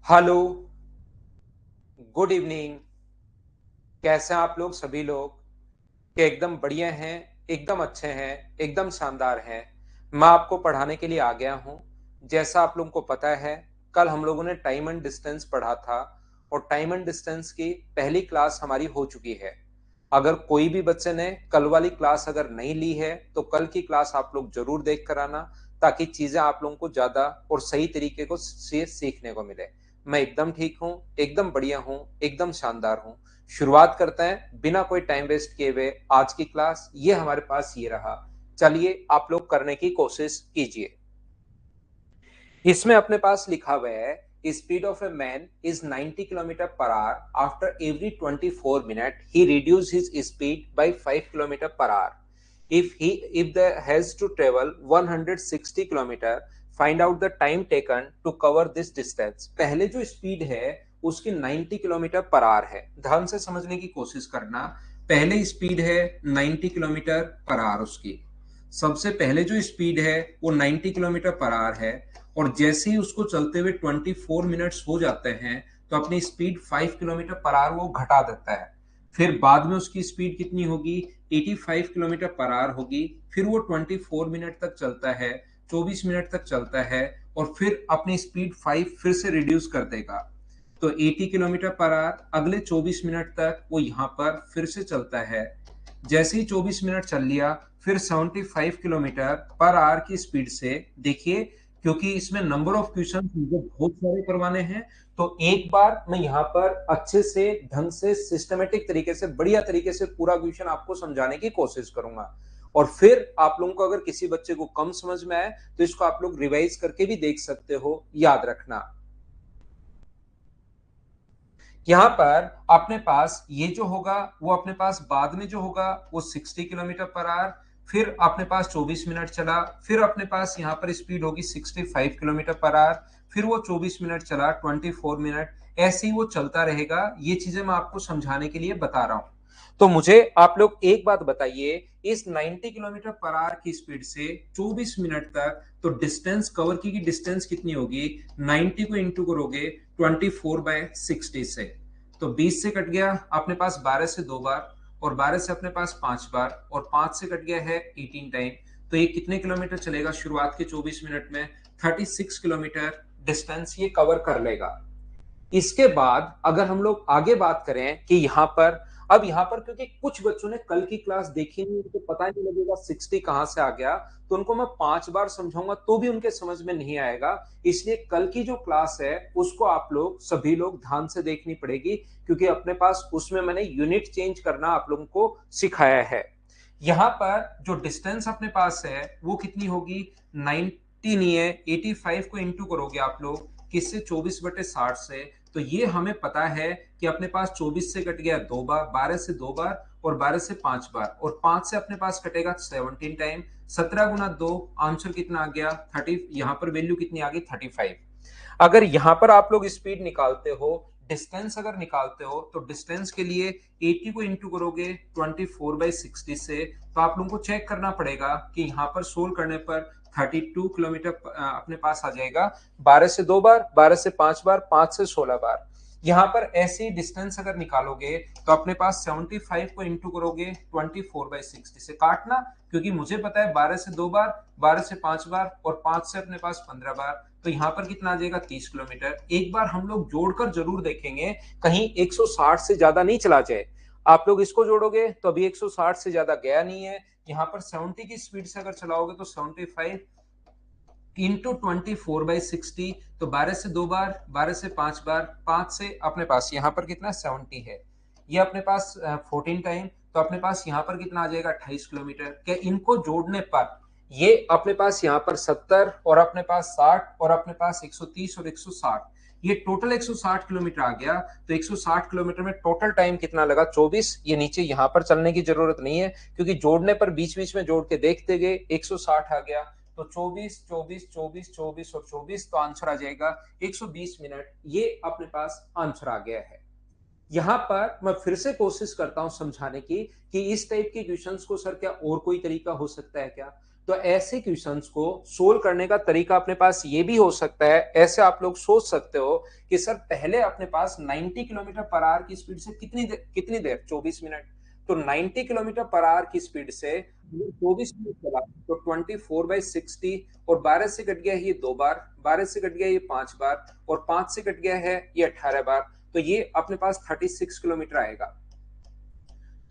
Hello, good evening. कैसे हैं आप लोग सभी लोग? कि एकदम बढ़िया हैं, एकदम अच्छे हैं, एकदम शानदार हैं। मैं आपको पढ़ाने के लिए आ गया हूं। जैसा आप लोगों को पता है, कल हम लोगों ने टाइम एंड डिस्टेंस पढ़ा था और टाइम एंड डिस्टेंस की पहली क्लास हमारी हो चुकी है। अगर कोई भी बच्चे ने कल वाली क्लास अगर नहीं ली है तो कल की क्लास आप लोग जरूर देख कर आना, ताकि चीजें आप लोगों को ज्यादा और सही तरीके को से सीखने को मिले। मैं एकदम ठीक हूँ, एकदम बढ़िया हूँ, एकदम शानदार हूँ। शुरुआत करते हैं बिना कोई टाइम वेस्ट किए हुए। आज की क्लास ये हमारे पास ये रहा। चलिए आप लोग करने की कोशिश कीजिए। इसमें अपने पास लिखा हुआ है speed of a man is 90 kilometre per hour after every 24 minute he reduce his speed by 5 kilometre per hour if the has to travel 160 kilometre find out the time taken to cover this distance. पहले जो speed है उसकी 90 kilometre per our है। ध्यान से समझने की कोशिश करना। पहले स्पीड है 90 किलोमीटर पर आवर उसकी। सबसे पहले जो स्पीड है वो 90 किलोमीटर पर आवर है। और जैसे ही उसको चलते हुए 24 मिनट्स हो जाते हैं तो अपनी स्पीड 5 किलोमीटर पर आवर वो घटा देता है। फिर बाद में उसकी स्पीड कितनी होगी? 85 किलोमीटर पर आवर होगी। फिर वो 24 मिनट तक चलता है, 24 मिनट तक चलता है और फिर अपनी स्पीड 5 फिर से रिड्यूस कर देगा। तो 80 किलोमीटर पर आवर अगले 24 मिनट तक वो यहाँ पर फिर से चलता है। जैसे ही 24 मिनट चल लिया फिर 75 किलोमीटर पर आवर की स्पीड से, देखिए क्योंकि इसमें नंबर ऑफ क्वेश्चन मुझे बहुत सारे करवाने हैं, तो एक बार मैं यहाँ पर अच्छे से ढंग से सिस्टमेटिक तरीके से बढ़िया तरीके से पूरा क्वेश्चन आपको समझाने की कोशिश करूंगा। और फिर आप लोगों को अगर किसी बच्चे को कम समझ में आए तो इसको आप लोग रिवाइज करके भी देख सकते हो, याद रखना। यहाँ पर अपने पास ये जो होगा वो अपने पास बाद में जो होगा वो 60 किलोमीटर पर आवर। फिर अपने पास 24 मिनट चला, फिर अपने पास यहाँ पर स्पीड होगी 65 किलोमीटर पर आवर। फिर वो 24 मिनट चला, 24 मिनट, ऐसे ही वो चलता रहेगा। ये चीजें मैं आपको समझाने के लिए बता रहा हूँ। तो मुझे आप लोग एक बात बताइए, इस 90 किलोमीटर पर आवर की स्पीड से 24 मिनट तक तो डिस्टेंस कवर की डिस्टेंस कितनी होगी? 90 को इंटू करोगे 24/60 से, तो 20 से कट गया अपने पास 12 से दो बार, और 12 से अपने पास 5 बार, और 5 से कट गया है 18 टाइम। तो ये कितने किलोमीटर चलेगा शुरुआत के 24 मिनट में? 36 किलोमीटर डिस्टेंस ये कवर कर लेगा। इसके बाद अगर हम लोग आगे बात करें कि यहाँ पर, अब यहाँ पर क्योंकि कुछ बच्चों ने कल की क्लास देखी नहीं, उनको पता ही नहीं लगेगा 60 कहां से आ गया, तो उनको मैं 5 बार समझाऊंगा तो भी उनके समझ में नहीं आएगा। इसलिए कल की जो क्लास है उसको आप लोग सभी लोग ध्यान से देखनी पड़ेगी, क्योंकि अपने पास उसमें मैंने यूनिट चेंज करना आप लोगों को सिखाया है। यहाँ पर जो डिस्टेंस अपने पास है वो कितनी होगी? 90 नहीं है, 85 को इंटू करोगे आप लोग किससे? 24/60 से। तो ये हमें पता है कि अपने पास 24 से कट गया दो बार, 12 से दो बार, और 12 से 5 बार, और 5 से अपने पास कटेगा 17 टाइम। 17 गुना 2, आंसर कितना आ गया? 30। यहाँ पर वैल्यू कितनी आ गई? 35। अगर यहां पर आप लोग स्पीड निकालते हो, डिस्टेंस अगर निकालते हो, तो डिस्टेंस के लिए 80 को इंटू करोगे 24/60 से, तो आप लोगों को चेक करना पड़ेगा कि यहाँ पर सोल्व करने पर 32 किलोमीटर अपने पास आ जाएगा। 12 से दो बार, 12 से 5 बार, 5 से 16 बार। यहाँ पर ऐसी डिस्टेंस अगर निकालोगे तो अपने पास 75 को इंटू करोगे 24/60 से, काटना, क्योंकि मुझे पता है 12 से दो बार, 12 से 5 बार, और 5 से अपने पास 15 बार, तो यहाँ पर कितना आ जाएगा? 30 किलोमीटर। एक बार हम लोग जोड़कर जरूर देखेंगे कहीं 160 से ज्यादा नहीं चला जाए। आप लोग इसको जोड़ोगे तो अभी 160 से ज्यादा गया नहीं है। यहाँ पर 70 की स्पीड से अगर चलाओगे तो 75 इंटू 24/60, तो 12 से दो बार, 12 से 5 बार, 5 से अपने पास यहाँ पर कितना? 70 है। ये अपने पास 14 टाइम, तो अपने पास यहाँ पर कितना आ जाएगा? 28 किलोमीटर। क्या इनको जोड़ने पर ये अपने पास यहाँ पर 70 और अपने पास 60 और अपने पास 130 और 160, ये टोटल 160 किलोमीटर आ गया। तो 160 किलोमीटर में टोटल टाइम कितना लगा? 24। ये नीचे यहाँ पर चलने की जरूरत नहीं है, क्योंकि जोड़ने पर बीच बीच में जोड़ के देखते गए 160 आ गया। तो 24 24 24 24 और 24, तो आंसर आ जाएगा 120 मिनट। ये अपने पास आंसर आ गया है। यहां पर मैं फिर से कोशिश करता हूं समझाने की कि इस टाइप के क्वेश्चंस को सर क्या और कोई तरीका हो सकता है क्या? तो ऐसे क्वेश्चंस को सोल्व करने का तरीका अपने पास ये भी हो सकता है, ऐसे आप लोग सोच सकते हो कि सर पहले अपने पास 90 किलोमीटर पर आवर की स्पीड से कितनी देर 24 मिनट। तो 90 किलोमीटर पर आवर की स्पीड से 24 मिनट चला तो 24/60, और 12 से कट गया है ये 2 बार, 12 से कट गया ये 5 बार, और 5 से कट गया है ये 18 बार, तो ये अपने पास 36 किलोमीटर आएगा।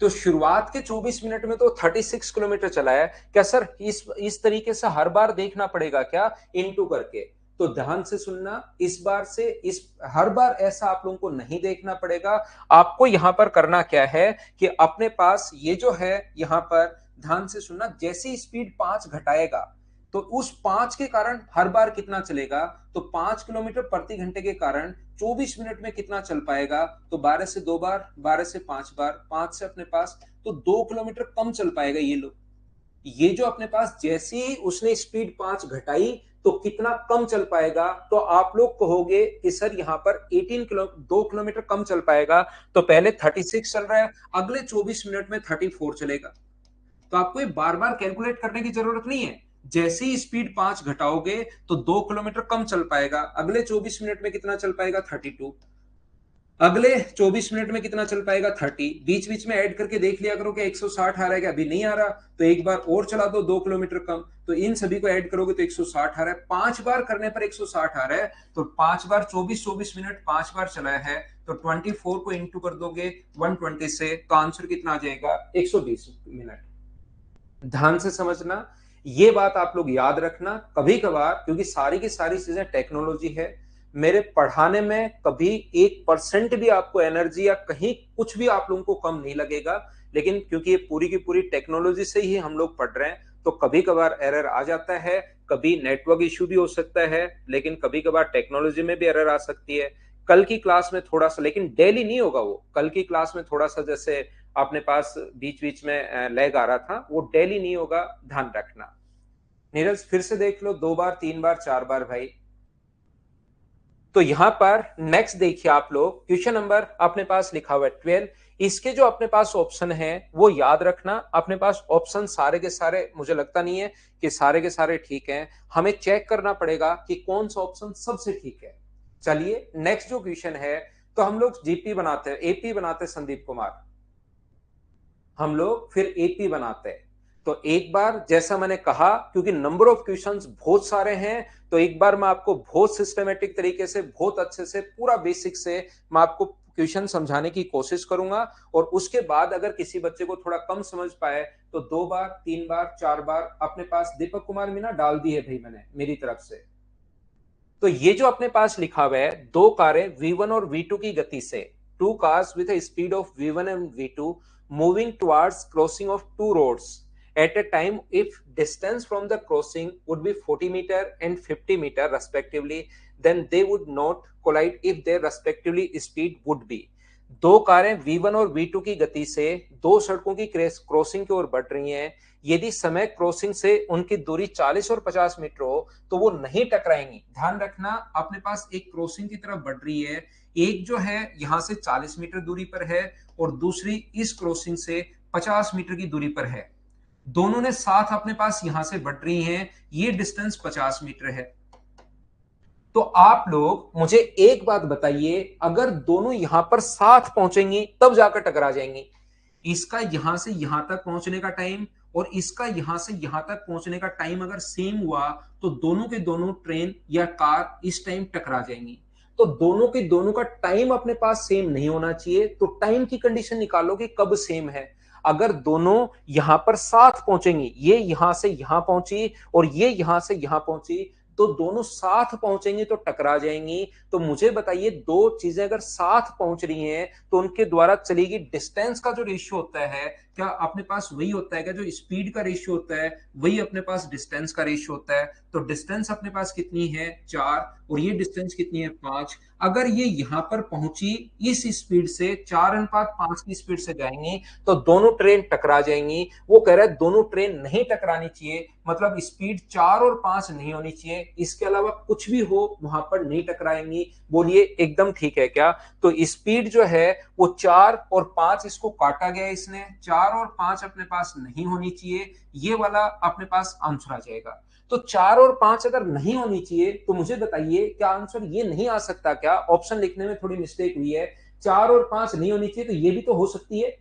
तो शुरुआत के 24 मिनट में तो 36 किलोमीटर चला है। क्या सर इस तरीके से हर बार देखना पड़ेगा क्या इनटू करके? तो ध्यान से सुनना, इस बार से इस हर बार ऐसा आप लोगों को नहीं देखना पड़ेगा। आपको यहां पर करना क्या है कि अपने पास ये जो है यहां पर ध्यान से सुनना, जैसी स्पीड 5 घटाएगा तो उस 5 के कारण हर बार कितना चलेगा, तो 5 किलोमीटर प्रति घंटे के कारण 24 मिनट में कितना चल पाएगा, तो 12 से 2 बार, 12 से 5 बार, 5 से अपने पास तो 2 किलोमीटर कम चल पाएगा। ये लो, ये जो अपने पास जैसे ही उसने स्पीड 5 घटाई तो कितना कम चल पाएगा, तो आप लोग कहोगे कि सर यहां पर 2 किलोमीटर कम चल पाएगा। तो पहले 36 चल रहा है, अगले 24 मिनट में 34 चलेगा। तो आपको ये बार बार कैलकुलेट करने की जरूरत नहीं है। जैसे ही स्पीड 5 घटाओगे तो 2 किलोमीटर कम चल पाएगा, अगले 24 मिनट में कितना चल पाएगा 32, अगले 24 मिनट में कितना चल पाएगा 30, बीच बीच में ऐड करके देख लिया करो कि 160 आ रहा है क्या, अभी नहीं आ रहा तो एक बार और चला दो 2 किलोमीटर कम, तो इन सभी को ऐड करोगे तो 160 आ रहा है, 5 बार करने पर 160 आ रहा है। तो 5 बार 24 मिनट 5 बार चला है तो 24 को इंटू कर दोगे 120 से, तो आंसर कितना आ जाएगा 120 मिनट। ध्यान से समझना, ये बात आप लोग याद रखना। कभी कभार क्योंकि सारी की सारी चीजें टेक्नोलॉजी है, मेरे पढ़ाने में कभी 1% भी आपको एनर्जी या कहीं कुछ भी आप लोगों को कम नहीं लगेगा, लेकिन क्योंकि ये पूरी की पूरी टेक्नोलॉजी से ही हम लोग पढ़ रहे हैं तो कभी कभार एरर आ जाता है, कभी नेटवर्क इश्यू भी हो सकता है, लेकिन कभी कभार टेक्नोलॉजी में भी एरर आ सकती है। कल की क्लास में थोड़ा सा, लेकिन डेली नहीं होगा वो, कल की क्लास में थोड़ा सा जैसे अपने पास बीच बीच में लैग आ रहा था, वो डेली नहीं होगा, ध्यान रखना। नीरज फिर से देख लो, 2 बार 3 बार 4 बार भाई। तो यहां पर नेक्स्ट देखिए आप लोग, क्वेश्चन नंबर अपने पास लिखा हुआ है 12। इसके जो अपने पास ऑप्शन है वो याद रखना, अपने पास ऑप्शन सारे के सारे मुझे लगता नहीं है कि सारे के सारे ठीक हैं, हमें चेक करना पड़ेगा कि कौन सा ऑप्शन सबसे ठीक है। चलिए नेक्स्ट जो क्वेश्चन है, तो हम लोग जीपी बनाते हैं, एपी बनाते हैं संदीप कुमार, हम लोग फिर एपी बनाते हैं। तो एक बार जैसा मैंने कहा, क्योंकि नंबर ऑफ क्वेश्चंस बहुत सारे हैं, तो एक बार मैं आपको बहुत सिस्टमेटिक तरीके से बहुत अच्छे से पूरा बेसिक से मैं आपको क्वेश्चन समझाने की कोशिश करूंगा, और उसके बाद अगर किसी बच्चे को थोड़ा कम समझ पाए तो 2 बार 3 बार 4 बार अपने पास दीपक कुमार मीना डाल दी है भाई मैंने मेरी तरफ से। तो ये जो अपने पास लिखा हुआ है, दो कारें V1 और V2 की गति से, two cars with a speed of V1 and V2 moving towards crossing of two roads at a time if distance from the crossing would be 40 meter and 50 meter respectively, then they would not collide if their respectively speed would be। दो कारें V1 और V2 की गति से दो सड़कों की crossing की ओर बढ़ रही हैं, यदि समय क्रॉसिंग से उनकी दूरी 40 और 50 मीटर हो तो वो नहीं टकराएंगी। ध्यान रखना, अपने पास एक क्रॉसिंग की तरफ बढ़ रही है, एक जो है यहां से 40 मीटर दूरी पर है और दूसरी इस क्रॉसिंग से 50 मीटर की दूरी पर है, दोनों ने साथ अपने पास यहां से बढ़ रही हैं, ये डिस्टेंस 50 मीटर है। तो आप लोग मुझे एक बात बताइए, अगर दोनों यहां पर साथ पहुंचेंगी तब जाकर टकरा जाएंगी, इसका यहां से यहां तक पहुंचने का टाइम और इसका यहां से यहां तक पहुंचने का टाइम अगर सेम हुआ तो दोनों के दोनों ट्रेन या कार इस टाइम टकरा जाएंगी। तो दोनों के दोनों का टाइम अपने पास सेम नहीं होना चाहिए, तो टाइम की कंडीशन निकालो कि कब सेम है। अगर दोनों यहां पर साथ पहुंचेंगी, ये यहां से यहां पहुंची और ये यहां से यहां पहुंची, तो दोनों साथ पहुंचेंगी तो टकरा जाएंगी। तो मुझे बताइए, दो चीजें अगर साथ पहुंच रही हैं तो उनके द्वारा चलेगी डिस्टेंस का जो रेशियो होता है, क्या अपने पास वही होता है? क्या जो स्पीड का रेशियो होता है वही अपने पास डिस्टेंस का रेशियो होता है? तो डिस्टेंस अपने पास कितनी है 4 और ये डिस्टेंस कितनी है 5। अगर ये यहां पर पहुंची इस स्पीड से 4:5 की स्पीड से जाएंगी तो दोनों ट्रेन टकरा जाएंगी। वो कह रहा है दोनों ट्रेन नहीं टकरानी चाहिए, मतलब स्पीड 4 और 5 नहीं होनी चाहिए, इसके अलावा कुछ भी हो वहां पर नहीं टकराएंगी। बोलिए एकदम ठीक है क्या? तो स्पीड जो है वो 4 और 5 इसको काटा गया, इसने 4 4 और 5 अपने पास नहीं होनी चाहिए, ये वाला अपने पास आंसर आ जाएगा। तो 4 और 5 अगर नहीं होनी चाहिए तो मुझे बताइए क्या आंसर ये नहीं आ सकता क्या? ऑप्शन लिखने में थोड़ी मिस्टेक हुई है। 4 और 5 नहीं होनी चाहिए तो ये भी तो हो सकती है।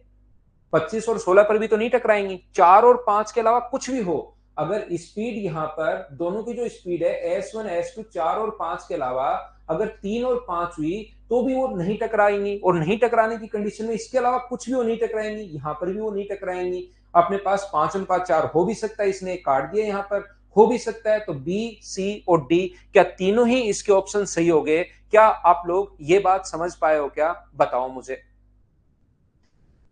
25 और 16 पर भी तो नहीं टकराएंगी। 4 और 5 के अलावा कुछ भी हो, अगर स्पीड यहां पर दोनों की जो स्पीड है S1 S2 4 और 5 के अलावा अगर 3 और 5 हुई तो भी वो नहीं टकराएंगी, और नहीं टकराने की कंडीशन में इसके अलावा कुछ भी वो नहीं टकराएंगी, यहां पर भी वो नहीं टकराएंगी। अपने पास 5 और 5 4 हो भी सकता है, इसने काट दिया यहां पर, हो भी सकता है। तो बी, सी और डी क्या तीनों ही इसके ऑप्शन सही हो गए? क्या आप लोग ये बात समझ पाए हो क्या? बताओ मुझे।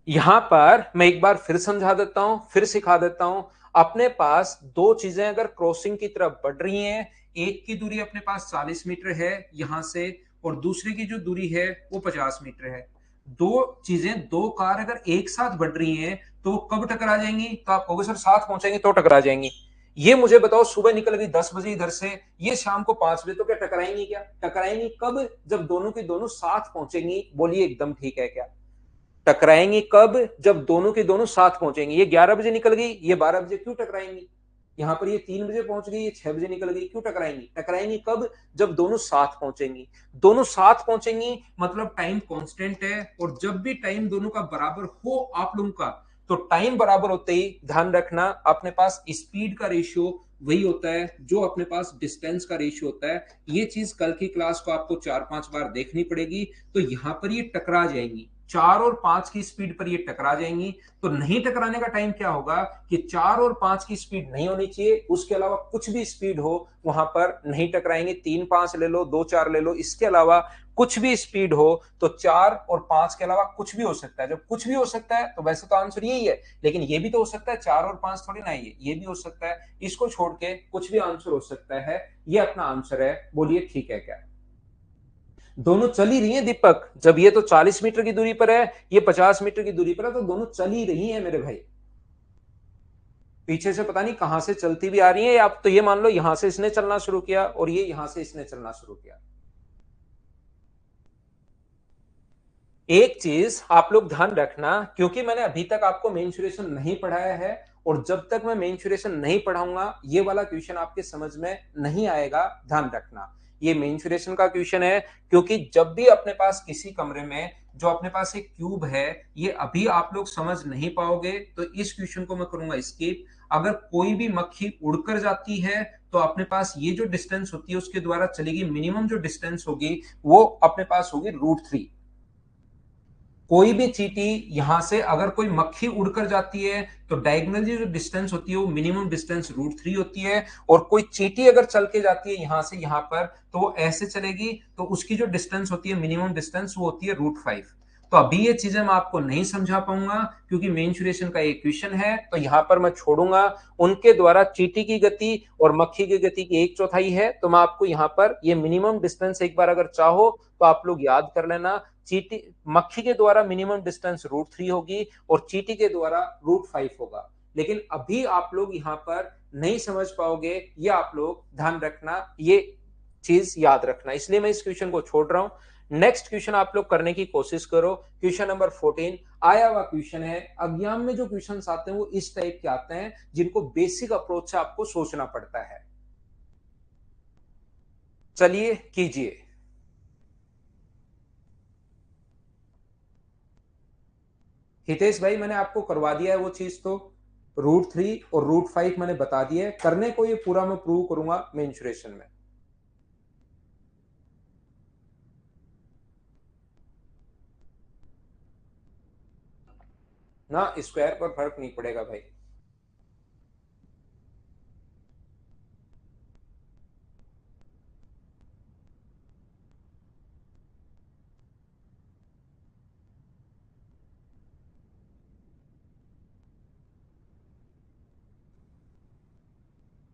यहां पर मैं एक बार फिर समझा देता हूं, फिर सिखा देता हूं। अपने पास दो चीजें अगर क्रॉसिंग की तरफ बढ़ रही हैं, एक की दूरी अपने पास 40 मीटर है यहां से, और दूसरे की जो दूरी है वो 50 मीटर है। दो चीजें, दो कार अगर एक साथ बढ़ रही हैं तो वो कब टकरा जाएंगी? तो आप कहोगे सर साथ पहुंचेंगे तो टकरा जाएंगी। ये मुझे बताओ, सुबह निकल गई 10 बजे इधर से, ये शाम को 5 बजे, तो क्या टकराएंगी? क्या टकराएंगी कब? जब दोनों की दोनों साथ पहुंचेंगी। बोलिए एकदम ठीक है क्या? टकराएंगी कब? जब दोनों के दोनों साथ पहुंचेंगे। ये 11 बजे निकल गई, ये 12 बजे, क्यों टकराएंगी? यहां पर ये 3 बजे पहुंच गई, ये 6 बजे निकल गई, क्यों टकराएंगी? टकराएंगी कब? जब दोनों साथ पहुंचेंगी। दोनों साथ पहुंचेंगी मतलब टाइम कांस्टेंट है, और जब भी टाइम दोनों का बराबर हो आप लोगों का, तो टाइम बराबर होते ही ध्यान रखना अपने पास स्पीड का रेशियो वही होता है जो अपने पास डिस्टेंस का रेशियो होता है। ये चीज कल की क्लास को आपको 4-5 बार देखनी पड़ेगी। तो यहां पर ये टकरा जाएंगी, 4 और 5 की स्पीड पर ये टकरा जाएंगी। तो नहीं टकराने का टाइम क्या होगा कि 4 और 5 की स्पीड नहीं होनी चाहिए, उसके अलावा कुछ भी स्पीड हो वहां पर नहीं टकराएंगे। 3-5 ले लो, 2-4 ले लो, इसके अलावा कुछ भी स्पीड हो तो 4 और 5 के अलावा कुछ भी हो सकता है। जब कुछ भी हो सकता है तो वैसे तो आंसर यही है, लेकिन ये भी तो हो सकता है, 4 और 5 थोड़ी ना, ये भी हो सकता है। इसको छोड़ के कुछ भी आंसर हो सकता है, ये अपना आंसर है। बोलिए ठीक है क्या? दोनों चल ही रही हैं दीपक। जब ये तो 40 मीटर की दूरी पर है, ये 50 मीटर की दूरी पर है, तो दोनों चल ही रही हैं मेरे भाई। पीछे से पता नहीं कहां से चलती भी आ रही है। आप तो ये मान लो यहां से इसने चलना शुरू किया और ये यहां से इसने चलना शुरू किया। एक चीज आप लोग ध्यान रखना, क्योंकि मैंने अभी तक आपको मेंसुरेशन नहीं पढ़ाया है, और जब तक मैं मेंसुरेशन नहीं पढ़ाऊंगा ये वाला क्वेश्चन आपके समझ में नहीं आएगा। ध्यान रखना, ये मेंसुरेशन का क्वेश्चन है, क्योंकि जब भी अपने पास किसी कमरे में जो अपने पास एक क्यूब है, ये अभी आप लोग समझ नहीं पाओगे तो इस क्वेश्चन को मैं करूंगा स्किप। अगर कोई भी मक्खी उड़कर जाती है तो अपने पास ये जो डिस्टेंस होती है उसके द्वारा चलेगी, मिनिमम जो डिस्टेंस होगी वो अपने पास होगी √3। कोई भी चींटी यहां से अगर कोई मक्खी उड़कर जाती है तो डायगोनली जो डिस्टेंस होती है वो मिनिमम डिस्टेंस √3 होती है। और कोई चींटी अगर चल के जाती है यहां से यहां पर तो वो ऐसे चलेगी, तो उसकी जो डिस्टेंस होती है मिनिमम डिस्टेंस वो होती है √5। तो अभी ये चीजें मैं आपको नहीं समझा पाऊंगा क्योंकि मेंसुरेशन का एक क्वेश्चन है, तो यहां पर मैं छोड़ूंगा। उनके द्वारा चींटी की गति और मक्खी की गति की 1/4 है, तो मैं आपको यहां पर ये मिनिमम डिस्टेंस एक बार अगर चाहो तो आप लोग याद कर लेना। चींटी, मक्खी के द्वारा मिनिमम डिस्टेंस √3 होगी और चींटी के द्वारा √5 होगा। लेकिन अभी आप लोग यहां पर नहीं समझ पाओगे, ये आप लोग ध्यान रखना, ये चीज याद रखना, इसलिए मैं इस क्वेश्चन को छोड़ रहा हूं। नेक्स्ट क्वेश्चन आप लोग करने की कोशिश करो। क्वेश्चन नंबर 14 आया हुआ क्वेश्चन है। एग्जाम में जो क्वेश्चन आते हैं वो इस टाइप के आते हैं जिनको बेसिक अप्रोच से आपको सोचना पड़ता है। चलिए कीजिए। हितेश भाई मैंने आपको करवा दिया है वो चीज, तो √3 और √5 मैंने बता दिया है। करने को ये पूरा मैं प्रूव करूंगा मेंसुरेशन में। ना स्क्वायर पर फर्क नहीं पड़ेगा भाई।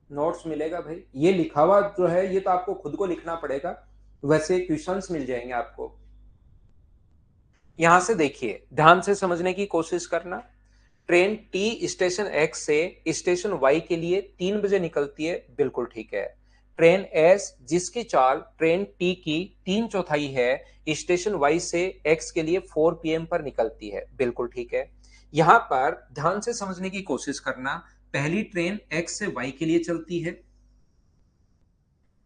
नोट्स मिलेगा भाई, ये लिखा हुआ जो है ये तो आपको खुद को लिखना पड़ेगा, वैसे क्वेश्चंस मिल जाएंगे आपको। यहां से देखिए, ध्यान से समझने की कोशिश करना। ट्रेन टी स्टेशन एक्स से स्टेशन वाई के लिए 3 बजे निकलती है, बिल्कुल ठीक है। ट्रेन एस जिसकी चाल ट्रेन टी की 3/4 है, स्टेशन वाई से एक्स के लिए 4 PM पर निकलती है, बिल्कुल ठीक है। यहां पर ध्यान से समझने की कोशिश करना। पहली ट्रेन एक्स से वाई के लिए चलती है।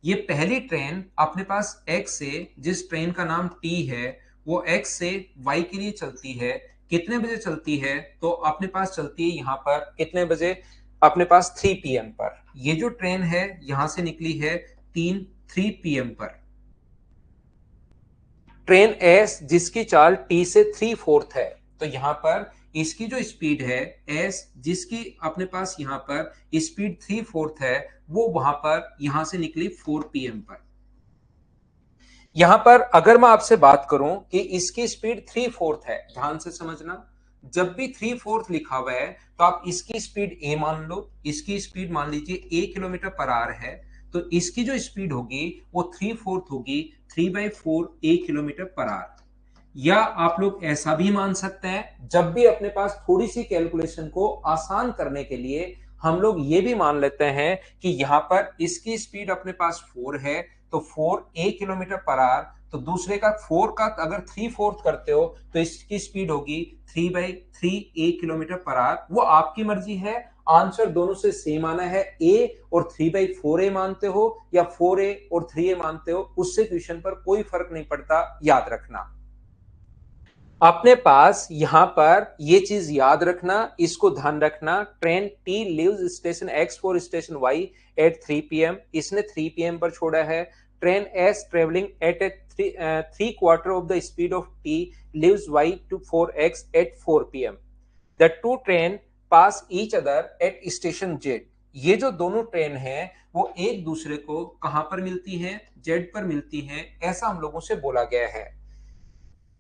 ये पहली ट्रेन अपने पास एक्स से, जिस ट्रेन का नाम टी है, वो एक्स से वाई के लिए चलती है। कितने बजे चलती है? तो अपने पास चलती है यहां पर कितने बजे? अपने पास 3 PM पर। ये जो ट्रेन है यहां से निकली है 3 PM पर। ट्रेन एस जिसकी चाल टी से 3/4 है, तो यहां पर इसकी जो स्पीड है एस, जिसकी अपने पास यहां पर स्पीड 3/4 है, वो वहां पर यहां से निकली 4 PM पर। यहां पर अगर मैं आपसे बात करूं कि इसकी स्पीड 3/4 है, ध्यान से समझना। जब भी 3/4 लिखा हुआ है तो आप इसकी स्पीड ए मान लो। इसकी स्पीड मान लीजिए A km/h है, तो इसकी जो स्पीड होगी वो 3/4 होगी 3/4 A km/h। या आप लोग ऐसा भी मान सकते हैं, जब भी अपने पास थोड़ी सी कैलकुलेशन को आसान करने के लिए हम लोग ये भी मान लेते हैं कि यहां पर इसकी स्पीड अपने पास 4 है, तो 4 A km/h। तो दूसरे का 4 का अगर 3/4 करते हो तो इसकी स्पीड होगी 3/3 A km/h। वो आपकी मर्जी है। आंसर दोनों से सेम आना है। ए और 3/4A मानते हो या 4A और 3A मानते हो, उससे क्वेश्चन पर कोई फर्क नहीं पड़ता, याद रखना। अपने पास यहां पर ये चीज याद रखना, इसको ध्यान रखना। Train T leaves station X for station Y at 3 PM। इसने 3 PM पर छोड़ा है। Train S travelling at a 3/4 of the speed of T leaves Y to for X at 4 PM। The two train pass each other at station Z. ये जो दोनों train हैं वो एक दूसरे को कहां पर मिलती हैं? जेड पर मिलती हैं, ऐसा हम लोगों से बोला गया है।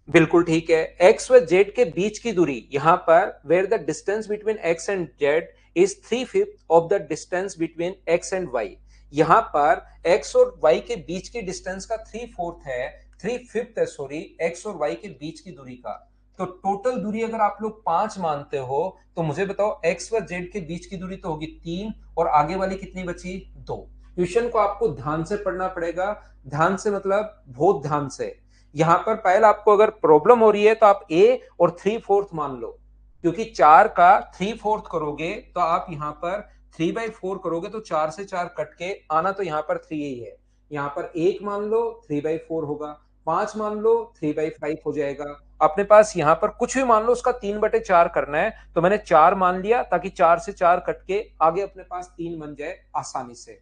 बिल्कुल ठीक है। एक्स व जेड के बीच की दूरी यहां पर where the distance between X and Z is 3/5 of the distance between X and Y. यहां पर एक्स और वाई के बीच की डिस्टेंस का 3/4 है, 3/5 है, सॉरी, एक्स और वाई के बीच की दूरी का। तो टोटल दूरी अगर आप लोग 5 मानते हो तो मुझे बताओ एक्स व जेड के बीच की दूरी तो होगी 3, और आगे वाली कितनी बची? 2। क्वेश्चन को आपको ध्यान से पढ़ना पड़ेगा। ध्यान से मतलब बहुत ध्यान से। यहां पर पहले आपको अगर प्रॉब्लम हो रही है तो आप ए और 3/4 मान लो, क्योंकि 4 का 3/4 करोगे तो आप यहां पर 3/4 करोगे तो 4 से 4 कट के आना, तो यहां पर 3 ही है। यहां पर 1 मान लो 3/4 होगा, 5 मान लो 3/5 हो जाएगा। अपने पास यहां पर कुछ भी मान लो, उसका 3/4 करना है, तो मैंने 4 मान लिया ताकि 4 से 4 कट के आगे अपने पास 3 बन जाए आसानी से।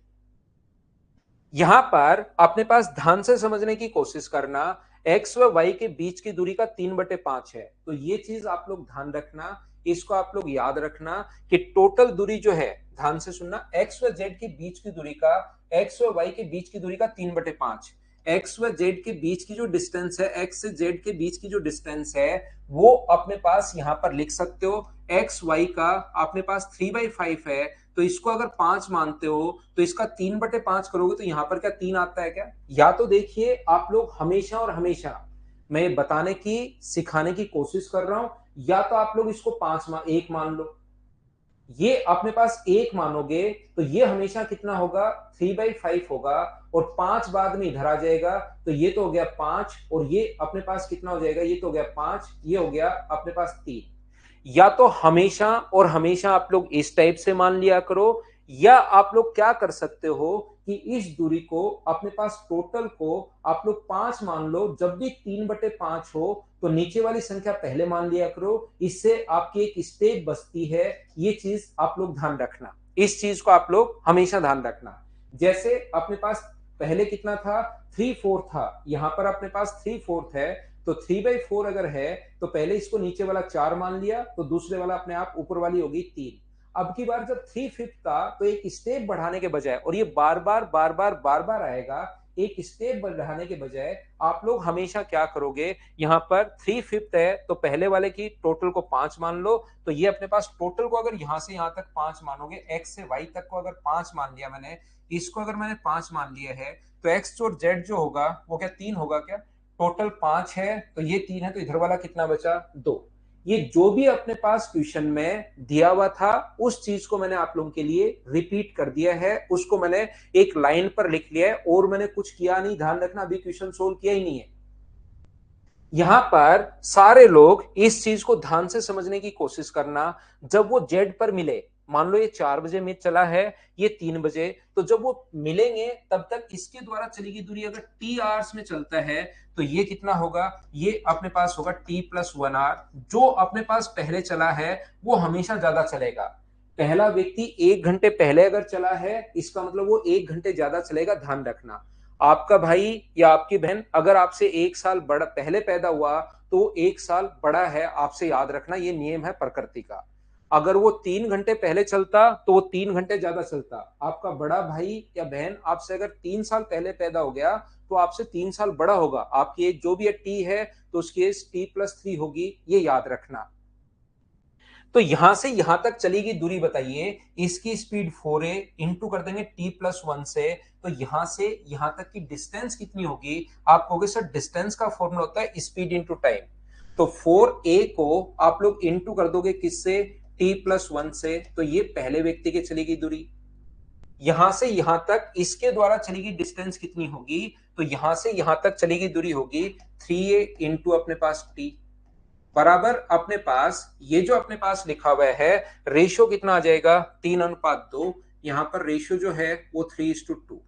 यहां पर अपने पास ध्यान से समझने की कोशिश करना। एक्स व वाई के बीच की दूरी का 3/5 है, तो ये चीज आप लोग ध्यान रखना, इसको आप लोग याद रखना कि टोटल दूरी जो है, ध्यान से सुनना, एक्स व जेड के बीच की दूरी का, एक्स व वाई के बीच की दूरी का 3/5। एक्स व जेड के बीच की जो डिस्टेंस है, एक्स से जेड के बीच की जो डिस्टेंस है, वो अपने पास यहां पर लिख सकते हो। एक्स वाई का अपने पास 3/5 है, तो इसको अगर 5 मानते हो तो इसका 3/5 करोगे तो यहां पर क्या 3 आता है क्या? या तो देखिए, आप लोग हमेशा और हमेशा, मैं बताने की सिखाने की कोशिश कर रहा हूं, या तो आप लोग इसको 1 मान लो। ये अपने पास 1 मानोगे तो ये हमेशा कितना होगा? 3/5 होगा, और 5 बाद में इधर आ जाएगा, तो ये तो हो गया 5, और ये अपने पास कितना हो जाएगा? ये तो हो गया 5, ये हो गया अपने पास 3। या तो हमेशा और हमेशा आप लोग इस टाइप से मान लिया करो, या आप लोग क्या कर सकते हो कि इस दूरी को, अपने पास टोटल को आप लोग 5 मान लो। जब भी 3/5 हो तो नीचे वाली संख्या पहले मान लिया करो, इससे आपकी एक स्टेप बचती है। ये चीज आप लोग ध्यान रखना, इस चीज को आप लोग हमेशा ध्यान रखना। जैसे अपने पास पहले कितना था? 3/4 था, यहां पर अपने पास 3/4 है, तो 3/4 अगर है तो पहले इसको नीचे वाला 4 मान लिया, तो दूसरे वाला अपने आप ऊपर वाली होगी 3। अब की बार जब 3/5 था तो एक स्टेप बढ़ाने के बजाय, और ये बार बार बार बार बार बार आएगा, एक स्टेप बढ़ाने के बजाय आप लोग हमेशा क्या करोगे? यहां पर 3/5 है तो पहले वाले की टोटल को 5 मान लो, तो ये अपने पास टोटल को अगर यहां से यहां तक 5 मानोगे, एक्स से वाई तक को अगर 5 मान लिया मैंने, इसको अगर मैंने 5 मान लिया है, तो एक्स और जेड जो होगा वो क्या 3 होगा क्या? टोटल 5 है तो ये 3 है, तो इधर वाला कितना बचा? 2। ये जो भी अपने पास क्वेश्चन में दिया हुआ था उस चीज को मैंने आप लोगों के लिए रिपीट कर दिया है, उसको मैंने एक लाइन पर लिख लिया है, और मैंने कुछ किया नहीं। ध्यान रखना, अभी क्वेश्चन सोल्व किया ही नहीं है। यहां पर सारे लोग इस चीज को ध्यान से समझने की कोशिश करना। जब वो जेड पर मिले, मान लो ये 4 बजे मैच चला है, ये 3 बजे, तो जब वो मिलेंगे तब तक इसके द्वारा चली गई दूरी अगर टी आवर्स में चलता है तो ये कितना होगा, ये अपने पास होगा T+1 आवर। जो अपने पास पहले चला है वो हमेशा ज्यादा चलेगा। पहला व्यक्ति 1 घंटे पहले अगर चला है, इसका मतलब वो 1 घंटे ज्यादा चलेगा, ध्यान रखना। आपका भाई या आपकी बहन अगर आपसे 1 साल बड़ा पहले पैदा हुआ तो वो 1 साल बड़ा है आपसे, याद रखना ये नियम है प्रकृति का। अगर वो 3 घंटे पहले चलता तो वो 3 घंटे ज्यादा चलता। आपका बड़ा भाई या बहन आपसे अगर 3 साल पहले पैदा हो गया तो आपसे 3 साल बड़ा होगा। आपकी एज जो भी टी है तो उसकी एज T+3 होगी, ये याद रखना। तो यहां से यहां तक चली गई दूरी बताइए, इसकी स्पीड 4a इंटू कर देंगे T+1 से, तो यहां से यहां तक की डिस्टेंस कितनी होगी। आप कहोगे सर डिस्टेंस का फॉर्मूला होता है स्पीड इंटू टाइम, तो 4a को आप लोग इंटू कर दोगे किससे, T+1 से, तो ये पहले व्यक्ति के चली गई दूरी। यहां से यहां तक इसके द्वारा चली गई डिस्टेंस कितनी होगी, तो यहां से यहां तक चली गई दूरी होगी 3a इंटू अपने पास टी, बराबर अपने पास ये जो अपने पास लिखा हुआ है रेशियो कितना आ जाएगा, 3:2। यहां पर रेशियो जो है वो 3:2।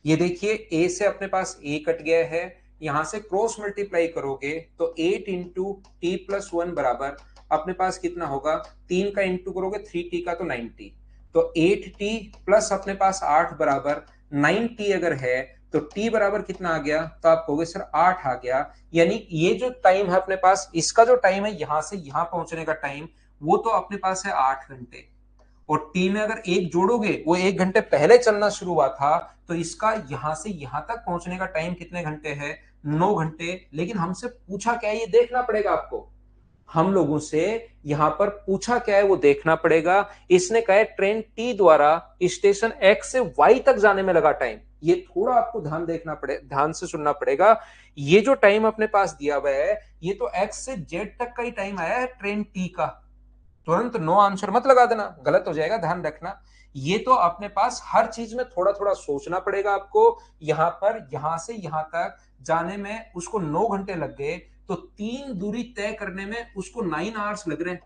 ये देखिए ए से अपने पास ए कट गया है, यहां से क्रॉस मल्टीप्लाई करोगे तो 8 × T+1 बराबर अपने पास कितना होगा, 3 का इंटू करोगे 3t का तो 90, तो 8t प्लस अपने पास 8 बराबर 9t अगर है तो t बराबर कितना आ गया, तो आप कहोगे सर 8 आ गया। यानी ये जो टाइम है अपने पास, इसका जो टाइम है यहां से यहां पहुंचने का टाइम, वो तो अपने पास है 8 घंटे। और टी में अगर एक जोड़ोगे, वो 1 घंटे पहले चलना शुरू हुआ था, तो इसका यहां से यहां तक पहुंचने का टाइम कितने घंटे है, 9 घंटे। लेकिन हमसे पूछा क्या है ये देखना पड़ेगा आपको, हम लोगों से यहां पर पूछा क्या है वो देखना पड़ेगा। इसने कहा है ट्रेन टी द्वारा स्टेशन एक्स से वाई तक जाने में लगा टाइम। ये थोड़ा आपको ध्यान देखना पड़े, ध्यान से सुनना पड़ेगा। ये जो टाइम अपने पास दिया हुआ है ये तो एक्स से जेड तक का ही टाइम आया है ट्रेन टी का। तुरंत नो आंसर मत लगा देना, गलत हो जाएगा, ध्यान रखना। ये तो अपने पास हर चीज में थोड़ा थोड़ा सोचना पड़ेगा आपको। यहां पर यहां से यहां तक जाने में उसको 9 घंटे लग गए, तो 3 दूरी तय करने में उसको 9 आवर्स लग रहे हैं।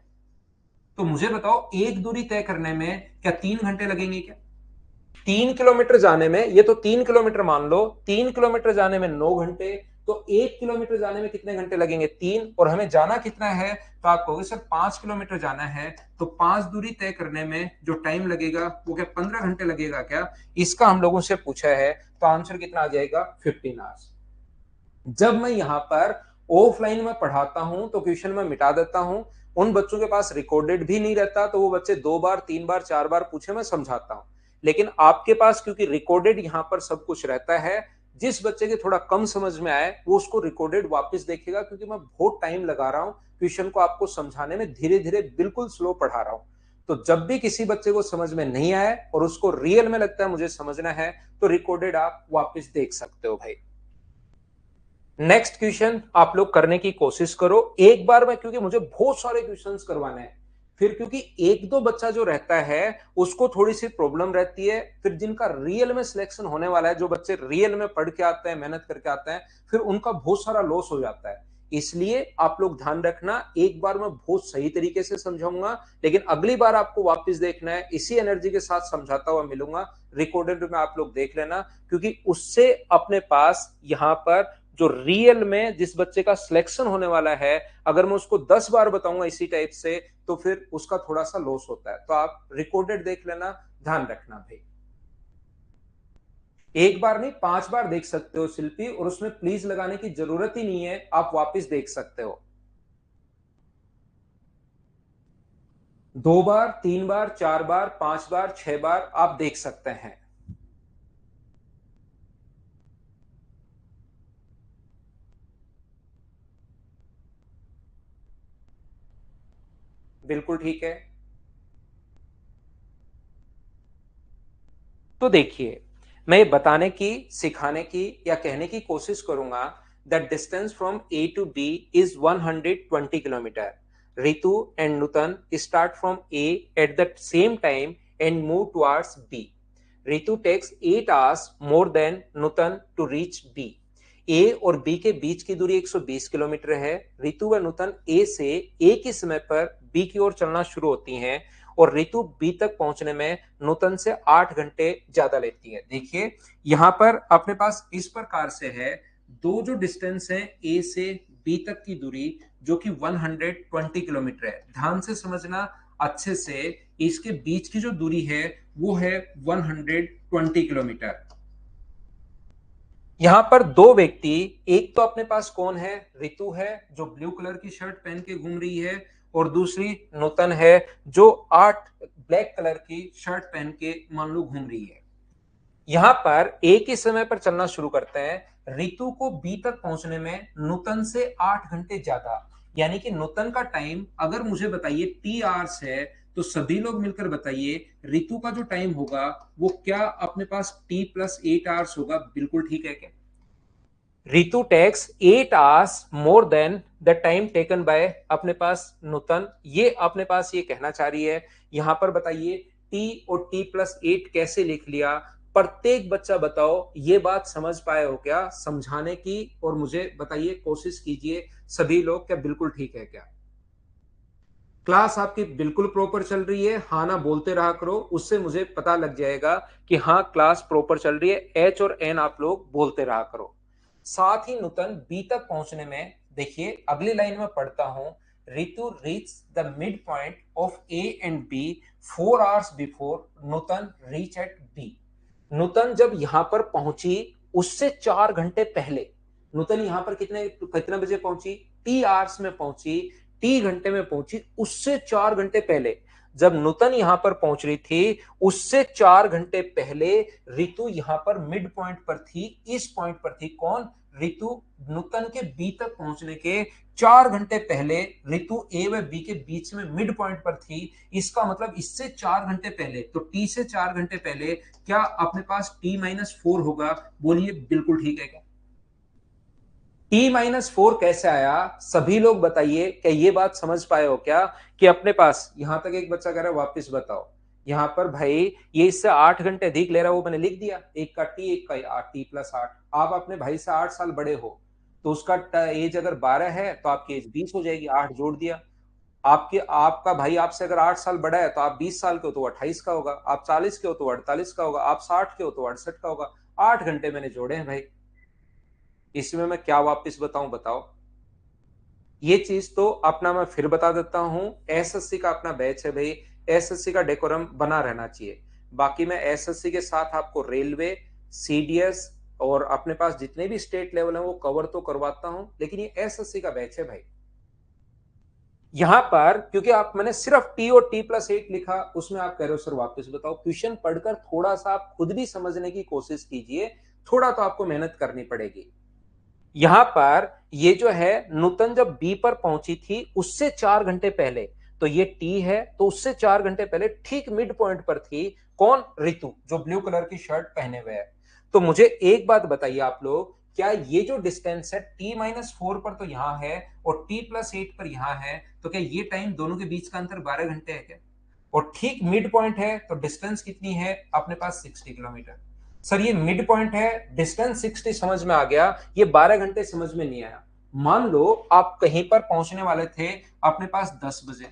तो मुझे बताओ एक दूरी तय करने में क्या 3 घंटे लगेंगे क्या। 3 किलोमीटर जाने में, ये तो 3 किलोमीटर मान लो, 3 किलोमीटर जाने में 9 घंटे, तो 1 किलोमीटर जाने में कितने घंटे लगेंगे, 3। और हमें जाना कितना है, तो आप कहोगे सर 5 किलोमीटर जाना है, तो 5 दूरी तय करने में जो टाइम लगेगा वो क्या 15 घंटे लगेगा क्या। इसका हम लोगों से पूछा है, तो आंसर कितना आ जाएगा, 15 आवर्स। जब मैं यहां पर ऑफलाइन में पढ़ाता हूं तो क्वेश्चन में मिटा देता हूं। उन बच्चों के पास रिकॉर्डेड भी नहीं रहता, तो वो बच्चे 2 बार 3 बार 4 बार पूछे मैं समझाता हूं। लेकिन आपके पास क्योंकि रिकॉर्डेड यहां पर सब कुछ रहता है, जिस बच्चे के थोड़ा कम समझ में आए वो उसको रिकॉर्डेड वापस देखेगा, क्योंकि मैं बहुत टाइम लगा रहा हूं क्वेश्चन को आपको समझाने में, धीरे धीरे बिल्कुल स्लो पढ़ा रहा हूं। तो जब भी किसी बच्चे को समझ में नहीं आए और उसको रियल में लगता है मुझे समझना है, तो रिकॉर्डेड आप वापस देख सकते हो भाई। नेक्स्ट क्वेश्चन आप लोग करने की कोशिश करो एक बार में, क्योंकि मुझे बहुत सारे क्वेश्चंस करवाने हैं। फिर क्योंकि एक दो बच्चा जो रहता है उसको थोड़ी सी प्रॉब्लम रहती है, फिर जिनका रियल में सिलेक्शन होने वाला है, जो बच्चे रियल में पढ़ के आते हैं मेहनत करके आते हैं, फिर उनका बहुत सारा लॉस हो जाता है। इसलिए आप लोग ध्यान रखना, एक बार मैं बहुत सही तरीके से समझाऊंगा, लेकिन अगली बार आपको वापस देखना है, इसी एनर्जी के साथ समझाता हुआ मिलूंगा। रिकॉर्डेड में आप लोग देख लेना, क्योंकि उससे अपने पास यहां पर जो रियल में जिस बच्चे का सिलेक्शन होने वाला है, अगर मैं उसको 10 बार बताऊंगा इसी टाइप से, तो फिर उसका थोड़ा सा लॉस होता है। तो आप रिकॉर्डेड देख लेना, ध्यान रखना भाई। एक बार नहीं 5 बार देख सकते हो शिल्पी, और उसमें प्लीज लगाने की जरूरत ही नहीं है, आप वापस देख सकते हो। 2 बार 3 बार 4 बार 5 बार 6 बार आप देख सकते हैं। बिल्कुल ठीक है। तो देखिए, मैं बताने की, सिखाने की या कहने की कोशिश करूंगा that distance from A to B is 120 kilometre. Ritu and Nutan start from A at the same time and move towards B. Ritu takes 8 hours more than Nutan to reach B. A और बी के बीच की दूरी 120 किलोमीटर है। रितु व नूतन ए से एक ही समय पर बी की ओर चलना शुरू होती हैं और रितु बी तक पहुंचने में नूतन से 8 घंटे ज्यादा लेती है। देखिए यहां पर अपने पास इस प्रकार से है, दो जो डिस्टेंस है ए से बी तक की दूरी जो कि 120 किलोमीटर है। ध्यान से समझना अच्छे से, इसके बीच की जो दूरी है वो है 120 किलोमीटर। यहां पर दो व्यक्ति, एक तो अपने पास कौन है, रितु है जो ब्लू कलर की शर्ट पहन के घूम रही है, और दूसरी नूतन है जो आठ ब्लैक कलर की शर्ट पहन के मान लो घूम रही है। यहां पर एक ही समय पर चलना शुरू करते हैं। रितु को बी तक पहुंचने में नूतन से 8 घंटे ज्यादा, यानी कि नूतन का टाइम अगर मुझे बताइए टी आवर्स है, तो सभी लोग मिलकर बताइए रितु का जो टाइम होगा वो क्या अपने पास टी प्लस 8 आवर्स होगा। बिल्कुल ठीक है क्या? Ritu takes 8 hours more than the time taken by अपने पास नूतन। ये अपने पास ये कहना चाह रही है। यहां पर बताइए टी और टी प्लस 8 कैसे लिख लिया? प्रत्येक बच्चा बताओ ये बात समझ पाए हो क्या समझाने की, और मुझे बताइए, कोशिश कीजिए सभी लोग, क्या बिल्कुल ठीक है क्या? क्लास आपकी बिल्कुल प्रॉपर चल रही है? हाँ ना बोलते रहा करो, उससे मुझे पता लग जाएगा कि हाँ क्लास प्रॉपर चल रही है। एच और एन आप लोग बोलते रहा करो। साथ ही नूतन बी तक पहुंचने में, देखिए अगली लाइन में पढ़ता हूं, Ritu reach the mid point of A and B 4 hours before Nutan reach at B. Nutan जब यहां पर पहुंची उससे 4 घंटे पहले, नूतन यहां पर कितने कितने बजे पहुंची? टी आवर्स में पहुंची, टी घंटे में पहुंची। उससे 4 घंटे पहले जब नूतन यहां पर पहुंच रही थी, उससे 4 घंटे पहले रितु यहां पर मिड पॉइंट पर थी। इस पॉइंट पर थी कौन? रितु। नूतन के बी तक पहुंचने के 4 घंटे पहले रितु ए व बी के बीच में मिड पॉइंट पर थी। इसका मतलब इससे 4 घंटे पहले, तो टी से 4 घंटे पहले क्या अपने पास t-4 होगा? बोलिए बिल्कुल ठीक है क्या? t-4 कैसे आया? सभी लोग बताइए, क्या ये बात समझ पाए हो क्या कि अपने पास, यहां तक एक बच्चा कह रहा है वापस बताओ। यहां पर भाई ये इससे 8 घंटे अधिक ले रहा है, वो मैंने लिख दिया, एक का टी एक का आठ, टी प्लस 8। आप अपने भाई से 8 साल बड़े हो, तो उसका एज अगर 12 है तो आपकी एज 20 हो जाएगी, 8 जोड़ दिया। आपके आपका भाई आपसे अगर 8 साल बड़ा है तो आप 20 साल के हो तो 28 का होगा, आप 40 के हो तो 48 का होगा, आप 60 के हो तो 68 का होगा। 8 घंटे मैंने जोड़े हैं भाई, इसमें मैं क्या वापस बताऊं बताओ? ये चीज तो अपना मैं फिर बता देता हूं, एसएससी का अपना बैच है भाई, एसएससी का डेकोरम बना रहना चाहिए। बाकी मैं एसएससी के साथ आपको रेलवे, सीडीएस और अपने पास जितने भी स्टेट लेवल है वो कवर तो करवाता हूं, लेकिन ये एसएससी का बैच है भाई। यहां पर क्योंकि आप, मैंने सिर्फ टी और t+8 लिखा, उसमें आप कह रहे हो सर वापस बताओ। क्वेश्चन पढ़कर थोड़ा सा आप खुद भी समझने की कोशिश कीजिए, थोड़ा तो आपको मेहनत करनी पड़ेगी। यहां पर ये जो है नूतन जब बी पर पहुंची थी उससे 4 घंटे पहले, तो ये टी है, तो उससे 4 घंटे पहले ठीक मिड पॉइंट पर थी कौन? रितु, जो ब्लू कलर की शर्ट पहने हुए है। तो मुझे एक बात बताइए आप लोग, क्या ये जो डिस्टेंस है t-4 पर तो यहां है और t+8 पर यहां है, तो क्या ये टाइम दोनों के बीच का अंतर 12 घंटे है क्या? और ठीक मिड पॉइंट है तो डिस्टेंस कितनी है अपने पास? 60 किलोमीटर। सर ये मिड पॉइंट है, डिस्टेंस 60 समझ में आ गया, ये 12 घंटे समझ में नहीं आया। मान लो आप कहीं पर पहुंचने वाले थे अपने पास 10 बजे,